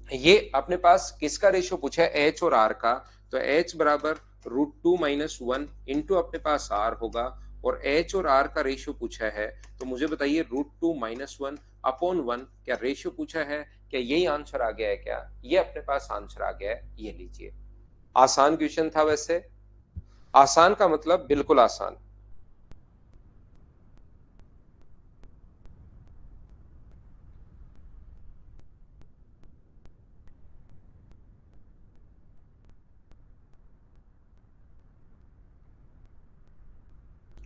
ये अपने पास किसका रेशियो पूछा है? एच और आर का। तो एच बराबर √2 - 1 इंटू अपने पास आर होगा, और एच और आर का रेशियो पूछा है। तो मुझे बताइए √2 - 1/1 क्या रेशियो पूछा है? क्या यही आंसर आ गया है क्या? ये अपने पास आंसर आ गया है, ये लीजिए। आसान क्वेश्चन था वैसे। आसान का मतलब बिल्कुल आसान।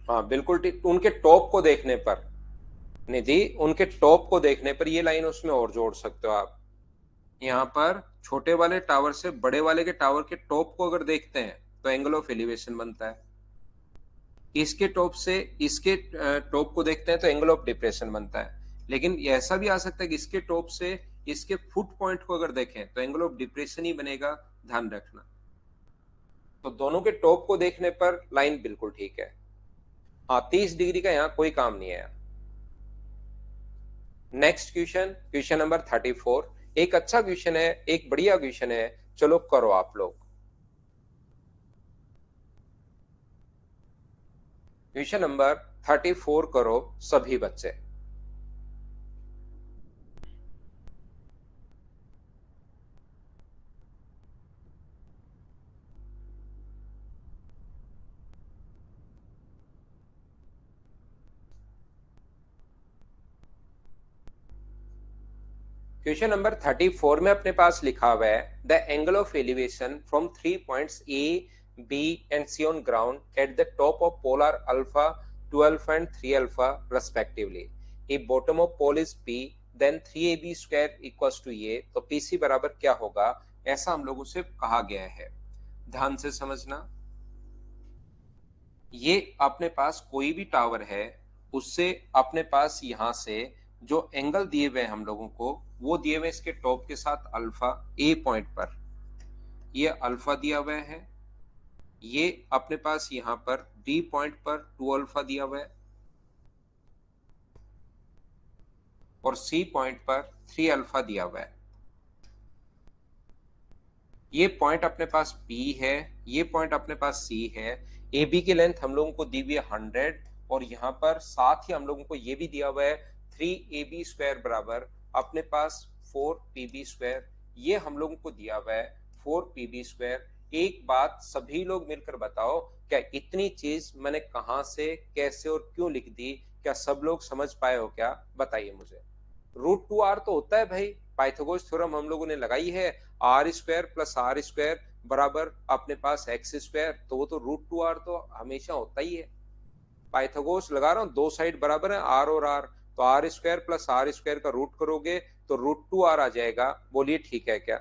हाँ बिल्कुल ठीक, उनके टॉप को देखने पर निधि, उनके टॉप को देखने पर ये लाइन उसमें और जोड़ सकते हो आप। यहाँ पर छोटे वाले टावर से बड़े वाले के टावर के टॉप को अगर देखते हैं तो एंगल ऑफ एलिवेशन बनता है। इसके टॉप से इसके टॉप को देखते हैं तो एंगल ऑफ डिप्रेशन बनता है। लेकिन ऐसा भी आ सकता है कि इसके टॉप से इसके फुट पॉइंट को अगर देखें तो एंगल ऑफ डिप्रेशन ही बनेगा, ध्यान रखना। तो दोनों के टॉप को देखने पर लाइन बिल्कुल ठीक है। हाँ, 30 डिग्री का यहाँ कोई काम नहीं है। Next question, question number 34। एक अच्छा क्वेश्चन है, एक बढ़िया क्वेश्चन है, चलो करो आप लोग। क्वेश्चन नंबर 34 करो सभी बच्चे। क्वेश्चन नंबर 34 में अपने पास लिखा हुआ है the angle of elevation from 3 points a b and c on ground at the top of polar alpha 2 alpha and 3 alpha respectively. If bottom of pole is p then 3ab square equals to ये। तो PC बराबर क्या होगा, ऐसा हम लोगों से कहा गया है। ध्यान से समझना, ये अपने पास कोई भी टावर है, उससे अपने पास यहां से जो एंगल दिए हुए हैं हम लोगों को, वो दिए हुए इसके टॉप के साथ अल्फा ए पॉइंट पर, ये अल्फा दिया हुआ है। ये अपने पास यहां पर बी पॉइंट पर 2 अल्फा दिया हुआ है और सी पॉइंट पर 3 अल्फा दिया हुआ है। ये पॉइंट अपने पास बी है, ये पॉइंट अपने पास सी है। ए बी की लेंथ हम लोगों को दी हुई है 100 और यहाँ पर साथ ही हम लोगों को ये भी दिया हुआ है 3ab स्क्वायर बराबर अपने पास 4pb स्क्वायर। ये हम लोगों को दिया हुआ है 4pb स्क्वायर। एक बात सभी लोग मिलकर बताओ, क्या इतनी चीज मैंने कहां से कैसे और क्यों लिख दी, क्या सब लोग समझ पाए हो क्या, बताइए मुझे। √2r तो होता है भाई, पाइथागोरस थ्योरम हम लोगों ने लगाई है, r square plus r square बराबर अपने पास एक्स स्क्वायर। तो वो तो √2r तो हमेशा होता ही है। पाइथागोरस लगा रहा हूं, दो साइड बराबर है आर और आर, तो r square plus r square का रूट करोगे तो √2r आ जाएगा। बोलिए ठीक है क्या?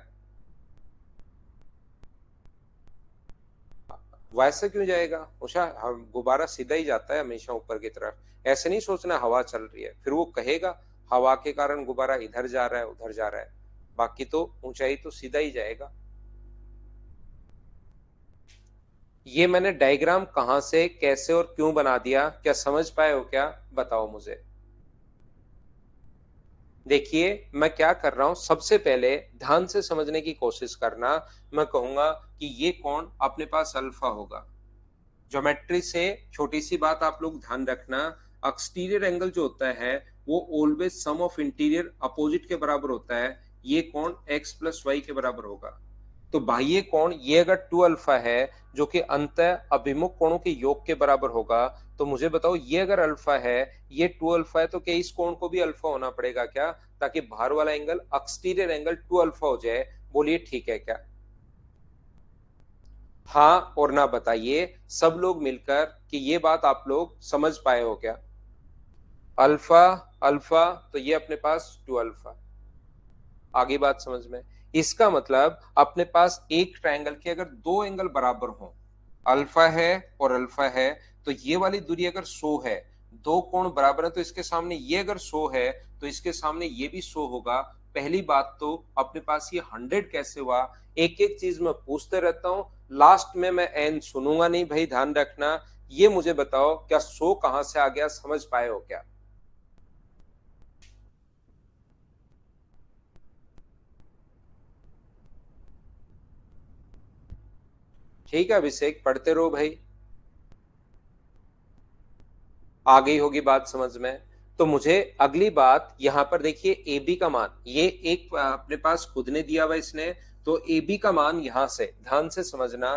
वैसे क्यों जाएगा उषा, गुब्बारा सीधा ही जाता है हमेशा ऊपर की तरफ। ऐसे नहीं सोचना हवा चल रही है, फिर वो कहेगा हवा के कारण गुब्बारा इधर जा रहा है उधर जा रहा है, बाकी तो ऊंचाई तो सीधा ही जाएगा। ये मैंने डायग्राम कहां से कैसे और क्यों बना दिया, क्या समझ पाए हो क्या, बताओ मुझे। देखिए मैं क्या कर रहा हूं, सबसे पहले ध्यान से समझने की कोशिश करना। मैं कहूंगा कि ये कौन अपने पास अल्फा होगा। ज्योमेट्री से छोटी सी बात आप लोग ध्यान रखना, एक्सटीरियर एंगल जो होता है वो always sum of interior opposite के बराबर होता है। ये कोण x प्लस वाई के बराबर होगा। तो बाह्य कोण ये अगर 2 अल्फा है जो कि अंतः अभिमुख कोणों के योग के बराबर होगा, तो मुझे बताओ ये अगर अल्फा है, ये 2 अल्फा है, तो क्या इस कोण को भी अल्फा होना पड़ेगा क्या, ताकि बाहर वाला एंगल एक्सटीरियर एंगल 2 अल्फा हो जाए। बोलिए ठीक है क्या? हाँ और ना बताइए सब लोग मिलकर कि ये बात आप लोग समझ पाए हो क्या। अल्फा अल्फा, तो ये अपने पास 2 अल्फा। आगे बात समझ में, इसका मतलब अपने पास एक ट्रायंगल के अगर दो एंगल बराबर हो, अल्फा है और अल्फा है, तो ये वाली दूरी अगर 100 है, दो कोण बराबर है, तो इसके सामने ये अगर 100 है तो इसके सामने ये भी 100 होगा। पहली बात तो अपने पास ये 100 कैसे हुआ, एक एक चीज मैं पूछते रहता हूं, लास्ट में मैं एन सुनूंगा नहीं भाई, ध्यान रखना। ये मुझे बताओ क्या 100 कहां से आ गया, समझ पाए हो क्या? ठीक है अभिषेक, पढ़ते रहो भाई, आ गई होगी बात समझ में। तो मुझे अगली बात यहां पर देखिए, ए बी का मान ये एक अपने पास खुद ने दिया हुआ इसने, तो ए बी का मान यहां से ध्यान से समझना।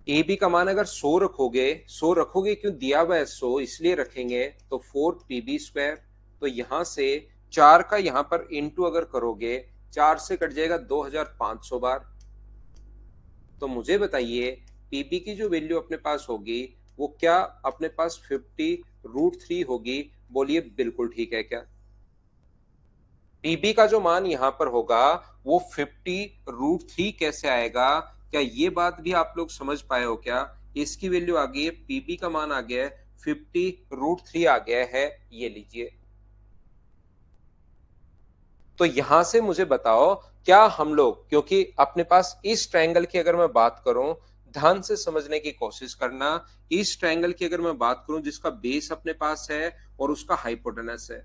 ए बी का मान अगर 100 रखोगे, 100 रखोगे, क्यों दिया हुआ है 100 इसलिए रखेंगे, तो 4pb स्क्वायर। तो यहां से 4 का यहां पर इंटू अगर करोगे, 4 से कट जाएगा 2500 बार। तो मुझे बताइए पीबी की जो वैल्यू अपने पास होगी वो क्या अपने पास 50√3 होगी। बोलिए बिल्कुल ठीक है क्या? पीबी का जो मान यहां पर होगा वो 50√3 कैसे आएगा, क्या ये बात भी आप लोग समझ पाए हो क्या? इसकी वैल्यू आ गई है, पीबी का मान आ गया है 50√3 आ गया है, ये लीजिए। तो यहां से मुझे बताओ, क्या हम लोग, क्योंकि अपने पास इस ट्रायंगल की अगर मैं बात करूं, ध्यान से समझने की कोशिश करना, इस ट्रायंगल की अगर मैं बात करूं जिसका बेस अपने पास है और उसका हाइपोटेनस है,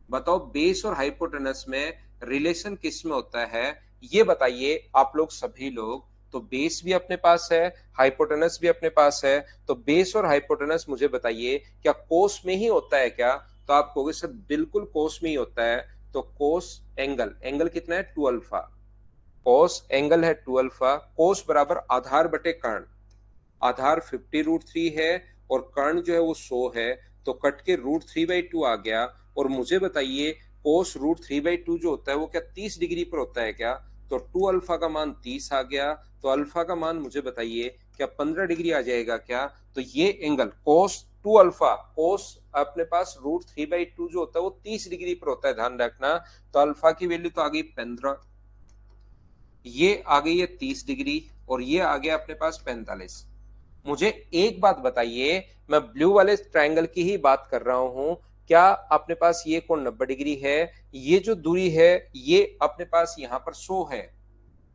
बताओ बेस और हाइपोटेनस में रिलेशन किस में होता है, ये बताइए आप लोग सभी लोग। तो बेस भी अपने पास है, हाइपोटेनस भी अपने पास है, तो बेस और हाइपोटेनस मुझे बताइए क्या कोस में ही होता है क्या? तो आप कहोगे सर बिल्कुल कोस में ही होता है। तो कोस एंगल, एंगल कितना है 2 अल्फा, कोस एंगल है 2 अल्फा, कोस बराबर आधार बटे कर्ण, आधार 50√3 है और कर्ण जो है वो 100 है, तो कट के √3/2 आ गया। और मुझे बताइए कोस √3/2 जो होता है वो क्या 30 डिग्री पर होता है क्या? तो 2 अल्फा का मान 30 आ गया, तो अल्फा का मान मुझे बताइए क्या 15 डिग्री आ जाएगा क्या? तो ये एंगल कोस 2 अल्फा, कोस अपने पास √3/2 जो होता है वो 30 डिग्री पर होता है, ध्यान रखना। तो अल्फा की वैल्यू तो आ गई 15, ये आ गई है 30 डिग्री और ये आ गया अपने पास 45। मुझे एक बात बताइए, मैं ब्लू वाले ट्रायंगल की ही बात कर रहा हूं, क्या अपने पास ये कोण 90 डिग्री है? ये जो दूरी है ये अपने पास यहां पर 100 है,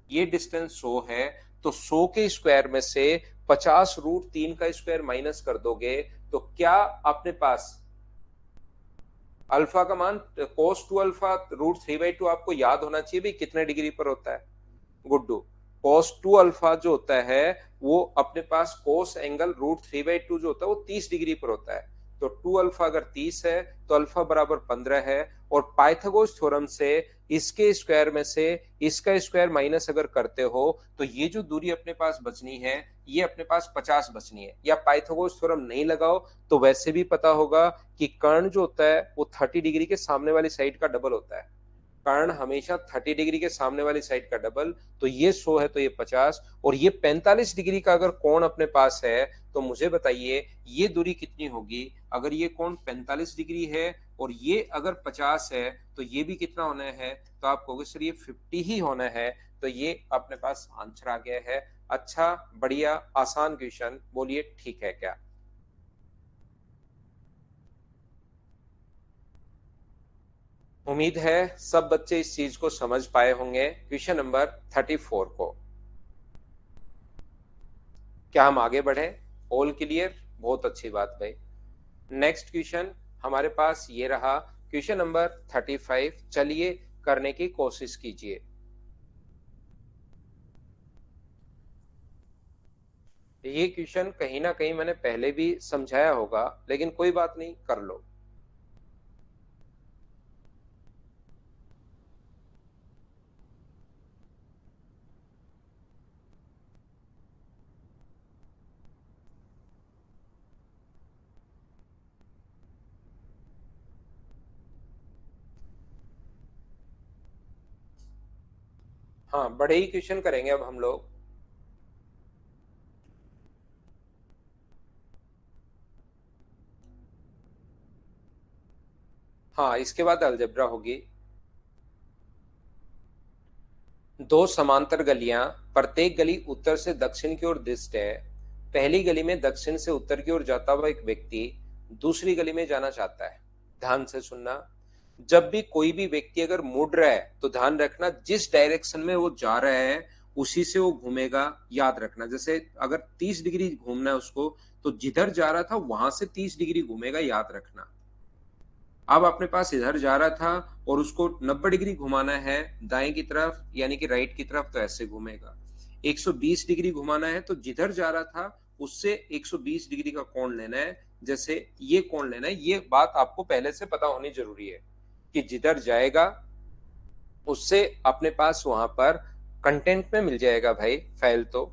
ये डिस्टेंस 100 है, तो 100 के स्क्वायर में से 50√3 का स्क्वायर माइनस कर दोगे तो क्या अपने पास अल्फा का मान कोस 2 अल्फा √3/2 आपको याद होना चाहिए भाई कितने डिग्री पर होता है गुड्डू। कोस 2 अल्फा जो होता है वो अपने पास कोस एंगल √3/2 जो होता है वो 30 डिग्री पर होता है। तो 2 अल्फा अगर 30 है तो अल्फा बराबर 15 है, और पाइथागोरस थ्योरम से इसके स्क्वायर में से इसका स्क्वायर माइनस अगर करते हो तो ये जो दूरी अपने पास बचनी है ये अपने पास 50 बचनी है। या पाइथागोरस थ्योरम नहीं लगाओ तो वैसे भी पता होगा कि कर्ण जो होता है वो 30 डिग्री के सामने वाली साइड का डबल होता है, कर्ण हमेशा 30 डिग्री के सामने वाली साइड का डबल। तो ये 100 है तो ये 50, और ये 45 डिग्री का अगर कोण अपने पास है तो मुझे बताइए ये दूरी कितनी होगी? अगर ये कोण 45 डिग्री है और ये अगर 50 है तो ये भी कितना होना है? तो आप कहोगे सर ये 50 ही होना है। तो ये अपने पास आंसर आ गया है। अच्छा, बढ़िया, आसान क्वेश्चन, बोलिए ठीक है क्या? उम्मीद है सब बच्चे इस चीज को समझ पाए होंगे। क्वेश्चन नंबर 34 को, क्या हम आगे बढ़े? ऑल क्लियर, बहुत अच्छी बात भाई। नेक्स्ट क्वेश्चन हमारे पास ये रहा, क्वेश्चन नंबर 35, चलिए करने की कोशिश कीजिए। ये क्वेश्चन कहीं ना कहीं मैंने पहले भी समझाया होगा, लेकिन कोई बात नहीं, कर लो। हाँ, बड़े ही क्वेश्चन करेंगे अब हम लोग। हाँ, इसके बाद अलजेब्रा होगी। दो समांतर गलियां, प्रत्येक गली उत्तर से दक्षिण की ओर स्थित है। पहली गली में दक्षिण से उत्तर की ओर जाता हुआ एक व्यक्ति दूसरी गली में जाना चाहता है। ध्यान से सुनना, जब भी कोई भी व्यक्ति अगर मुड़ रहा है तो ध्यान रखना जिस डायरेक्शन में वो जा रहा है उसी से वो घूमेगा, याद रखना। जैसे अगर 30 डिग्री घूमना है उसको, तो जिधर जा रहा था वहां से 30 डिग्री घूमेगा, याद रखना। अब अपने पास इधर जा रहा था और उसको 90 डिग्री घुमाना है दाएं की तरफ यानी कि राइट की तरफ, तो ऐसे घूमेगा। 120 डिग्री घुमाना है तो जिधर जा रहा था उससे 120 डिग्री का कोण लेना है, जैसे ये कोण लेना है। ये बात आपको पहले से पता होनी जरूरी है कि जिधर जाएगा उससे अपने पास वहां पर कंटेंट में मिल जाएगा भाई फाइल। तो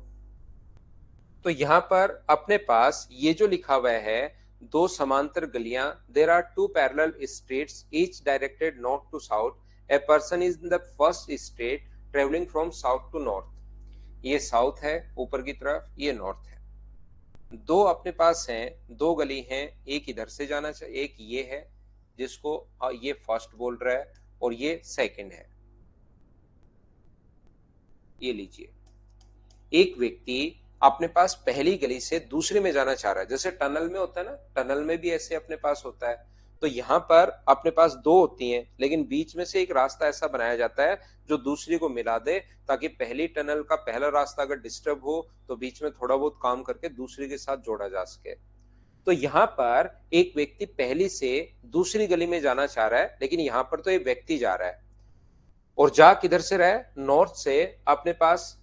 यहां पर अपने पास ये जो लिखा हुआ है, दो समांतर गलियां, there are two parallel streets each directed north to south, a person is in the first street travelling from south to north. ये साउथ है ऊपर की तरफ, ये नॉर्थ है। दो अपने पास हैं, दो गली हैं, एक इधर से जाना चाहिए, एक ये है जिसको ये फर्स्ट बोल रहा है और ये सेकंड है। ये लीजिए, एक व्यक्ति अपने पास पहली गली से दूसरे में जाना चाह रहा है, जैसे टनल में होता है ना, टनल में भी ऐसे अपने पास होता है। तो यहाँ पर अपने पास दो होती हैं, लेकिन बीच में से एक रास्ता ऐसा बनाया जाता है जो दूसरी को मिला दे, ताकि पहली टनल का पहला रास्ता अगर डिस्टर्ब हो तो बीच में थोड़ा बहुत काम करके दूसरी के साथ जोड़ा जा सके। तो यहाँ पर एक व्यक्ति पहली से दूसरी गली में जाना चाह रहा है, लेकिन यहाँ पर तो एक व्यक्ति जा रहा है और जा किधर से रहा है, नॉर्थ से। अपने पास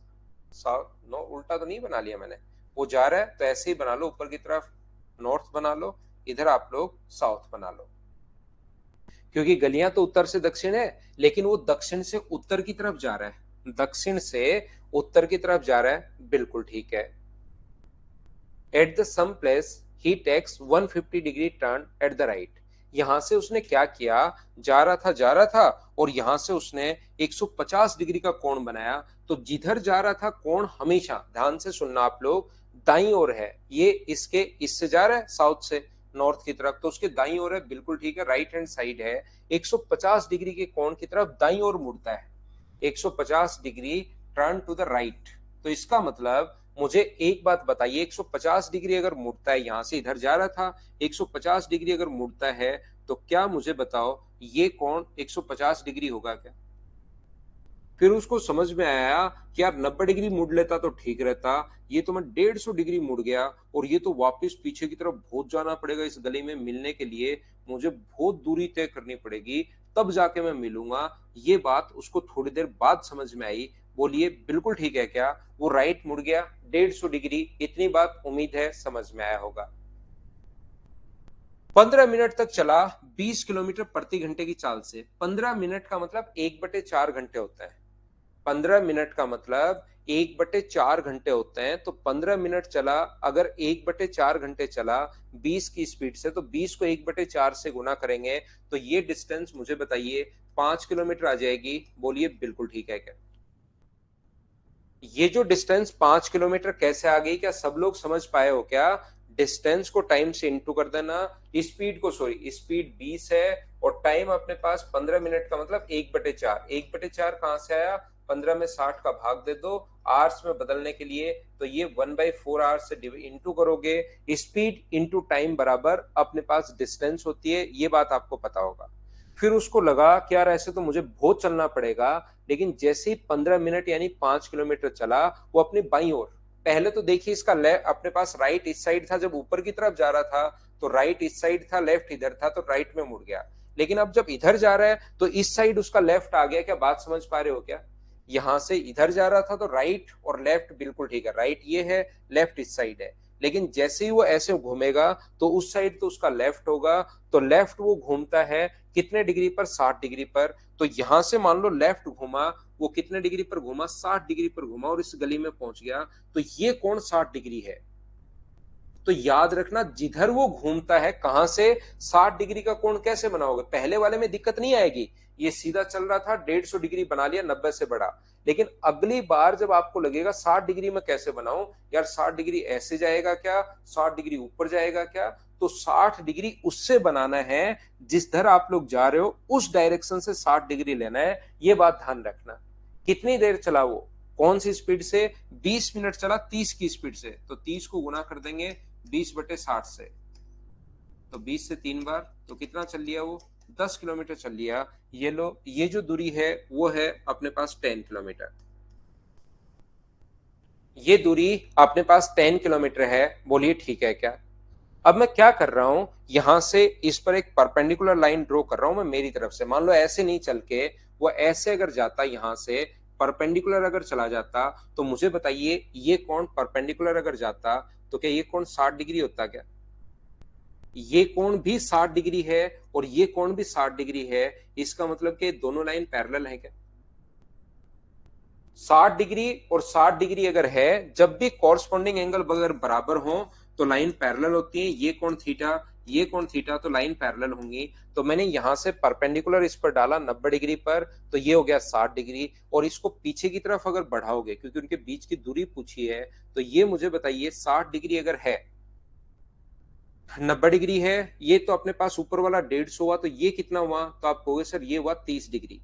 साउथ, नो उल्टा तो नहीं बना लिया मैंने, वो जा रहा है तो ऐसे ही बना लो, ऊपर की तरफ नॉर्थ बना लो, इधर आप लोग साउथ बना लो, क्योंकि गलियां तो उत्तर से दक्षिण है, लेकिन वो दक्षिण से उत्तर की तरफ जा रहा है, दक्षिण से उत्तर की तरफ जा रहा है, बिल्कुल ठीक है। At the same place he takes 150 degree turn at the right. यहां से उसने क्या किया, जा रहा था और यहां से उसने 150 डिग्री का कोण बनाया। तो जिधर जा रहा था कोण हमेशा, ध्यान से सुनना आप लोग, दाईं ओर है। ये इसके इससे जा रहा है साउथ से नॉर्थ की तरफ, तो उसके दाईं ओर है, बिल्कुल ठीक है, राइट हैंड साइड है। 150 डिग्री के कोण की तरफ दाईं ओर मुड़ता है, 150 degree turn to the right. तो इसका मतलब मुझे एक बात बताइए, 150 डिग्री अगर मुड़ता है, यहां से इधर जा रहा था, 150 डिग्री अगर मुड़ता है तो क्या मुझे बताओ ये कोण 150 डिग्री होगा क्या? फिर उसको समझ में आया कि यार 90 डिग्री मुड़ लेता तो ठीक रहता, ये तो मैं 150 डिग्री मुड़ गया और ये तो वापस पीछे की तरफ बहुत जाना पड़ेगा, इस गली में मिलने के लिए मुझे बहुत दूरी तय करनी पड़ेगी, तब जाके मैं मिलूंगा। ये बात उसको थोड़ी देर बाद समझ में आई। बोलिए बिल्कुल ठीक है क्या? वो राइट मुड़ गया 150 डिग्री। इतनी बात उम्मीद है समझ में आया होगा। 15 मिनट तक चला 20 किलोमीटर प्रति घंटे की चाल से। 15 मिनट का मतलब 1/4 घंटे होता है। 15 मिनट का मतलब 1/4 घंटे होते हैं। तो 15 मिनट चला, अगर 1/4 घंटे चला 20 की स्पीड से, तो 20 को 1/4 से गुना करेंगे तो ये डिस्टेंस मुझे बताइए 5 किलोमीटर आ जाएगी। बोलिए बिल्कुल ठीक है क्या? ये जो डिस्टेंस 5 किलोमीटर कैसे आ गई, क्या सब लोग समझ पाए हो क्या? डिस्टेंस को टाइम से इंटू कर देना, स्पीड को, सॉरी स्पीड 20 है और टाइम अपने पास 15 मिनट का मतलब 1/4। 1/4 कहां से आया? 15 में 60 का भाग दे दो आवर्स में बदलने के लिए, तो ये 1/4 आवर्स से इंटू करोगे। स्पीड इंटू टाइम बराबर अपने पास डिस्टेंस होती है, ये बात आपको पता होगा। फिर उसको लगा कि यार ऐसे तो मुझे बहुत चलना पड़ेगा, लेकिन जैसे ही 15 मिनट यानी 5 किलोमीटर चला, वो अपनी बाईं ओर, पहले तो देखिए इसका लेफ्ट अपने पास राइट इस साइड था, जब ऊपर की तरफ जा रहा था तो राइट इस साइड था, लेफ्ट इधर था, तो राइट में मुड़ गया। लेकिन अब जब इधर जा रहा है तो इस साइड उसका लेफ्ट आ गया। क्या बात समझ पा रहे हो क्या? यहां से इधर जा रहा था तो राइट और लेफ्ट बिल्कुल ठीक है, राइट ये है, लेफ्ट इस साइड है। लेकिन जैसे ही वो ऐसे घूमेगा तो उस साइड तो उसका लेफ्ट होगा, तो लेफ्ट वो घूमता है कितने डिग्री पर? 60 डिग्री पर। तो यहां से मान लो लेफ्ट घूमा, वो कितने डिग्री पर घूमा? 60 डिग्री पर घूमा और इस गली में पहुंच गया। तो ये कोण 60 डिग्री है। तो याद रखना, जिधर वो घूमता है, कहां से 60 डिग्री का कोण कैसे बनाओगे? पहले वाले में दिक्कत नहीं आएगी, ये सीधा चल रहा था 150 डिग्री बना लिया, 90 से बढ़ा। लेकिन अगली बार जब आपको लगेगा 60 डिग्री में कैसे बनाऊं, यार 60 डिग्री ऐसे जाएगा क्या, 60 डिग्री ऊपर जाएगा क्या? तो 60 डिग्री उससे बनाना है जिस धर आप लोग जा रहे हो, उस डायरेक्शन से 60 डिग्री लेना है, ये बात ध्यान रखना। कितनी देर चला वो, कौन सी स्पीड से? 20 मिनट चला 30 की स्पीड से, तो 30 को गुना कर देंगे 20/60 से, तो 20 से 3 बार, तो कितना चल लिया वो? 10 किलोमीटर चल लिया। ये लो, ये जो दूरी है वो है अपने पास 10 किलोमीटर। ये दूरी अपने पास 10 किलोमीटर है। बोलिए ठीक है क्या? अब मैं क्या कर रहा हूं, यहां से इस पर एक परपेंडिकुलर लाइन ड्रॉ कर रहा हूं मैं मेरी तरफ से। मान लो ऐसे नहीं चल के वो ऐसे अगर जाता, यहां से परपेंडिकुलर अगर चला जाता, तो मुझे बताइए ये कोण परपेंडिकुलर अगर जाता तो क्या ये कोण 60 डिग्री होता क्या? ये कोण भी 60 डिग्री है और ये कोण भी 60 डिग्री है। इसका मतलब कि दोनों लाइन पैरेलल है क्या? 60 डिग्री और 60 डिग्री अगर है, जब भी कॉरस्पॉन्डिंग एंगल अगर बराबर हो तो लाइन पैरेलल होती है। ये कोण थीटा, ये कोण थीटा, तो लाइन पैरेलल होंगी। तो मैंने यहां से परपेंडिकुलर इस पर डाला 90 डिग्री पर, तो ये हो गया 60 डिग्री। और इसको पीछे की तरफ अगर बढ़ाओगे, क्योंकि उनके बीच की दूरी पूछी है, तो ये मुझे बताइए 60 डिग्री अगर है, 90 डिग्री है, ये तो अपने पास ऊपर वाला 150 हुआ, तो ये कितना हुआ? तो आप कहोगे सर ये हुआ 30 डिग्री।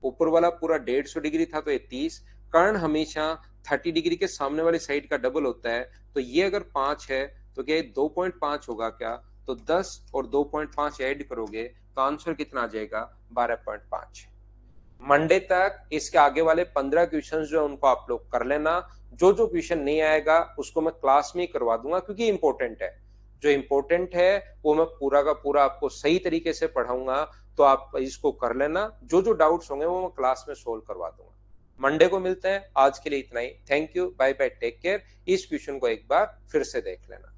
ऊपर वाला पूरा 150 डिग्री था तो ये 30। कर्ण हमेशा 30 डिग्री के सामने वाली साइड का डबल होता है, तो ये अगर 5 है तो क्या 2.5 होगा क्या? तो 10 और 2.5 ऐड करोगे तो आंसर कितना आ जाएगा 12.5। मंडे तक इसके आगे वाले 15 क्वेश्चन जो है उनको आप लोग कर लेना। जो जो क्वेश्चन नहीं आएगा उसको मैं क्लास में ही करवा दूंगा, क्योंकि इंपॉर्टेंट है। जो इंपॉर्टेंट है वो मैं पूरा का पूरा आपको सही तरीके से पढ़ाऊंगा, तो आप इसको कर लेना। जो जो डाउट्स होंगे वो मैं क्लास में सोल्व करवा दूंगा। मंडे को मिलते हैं। आज के लिए इतना ही। Thank you, bye bye, take care. इस क्वेश्चन को एक बार फिर से देख लेना।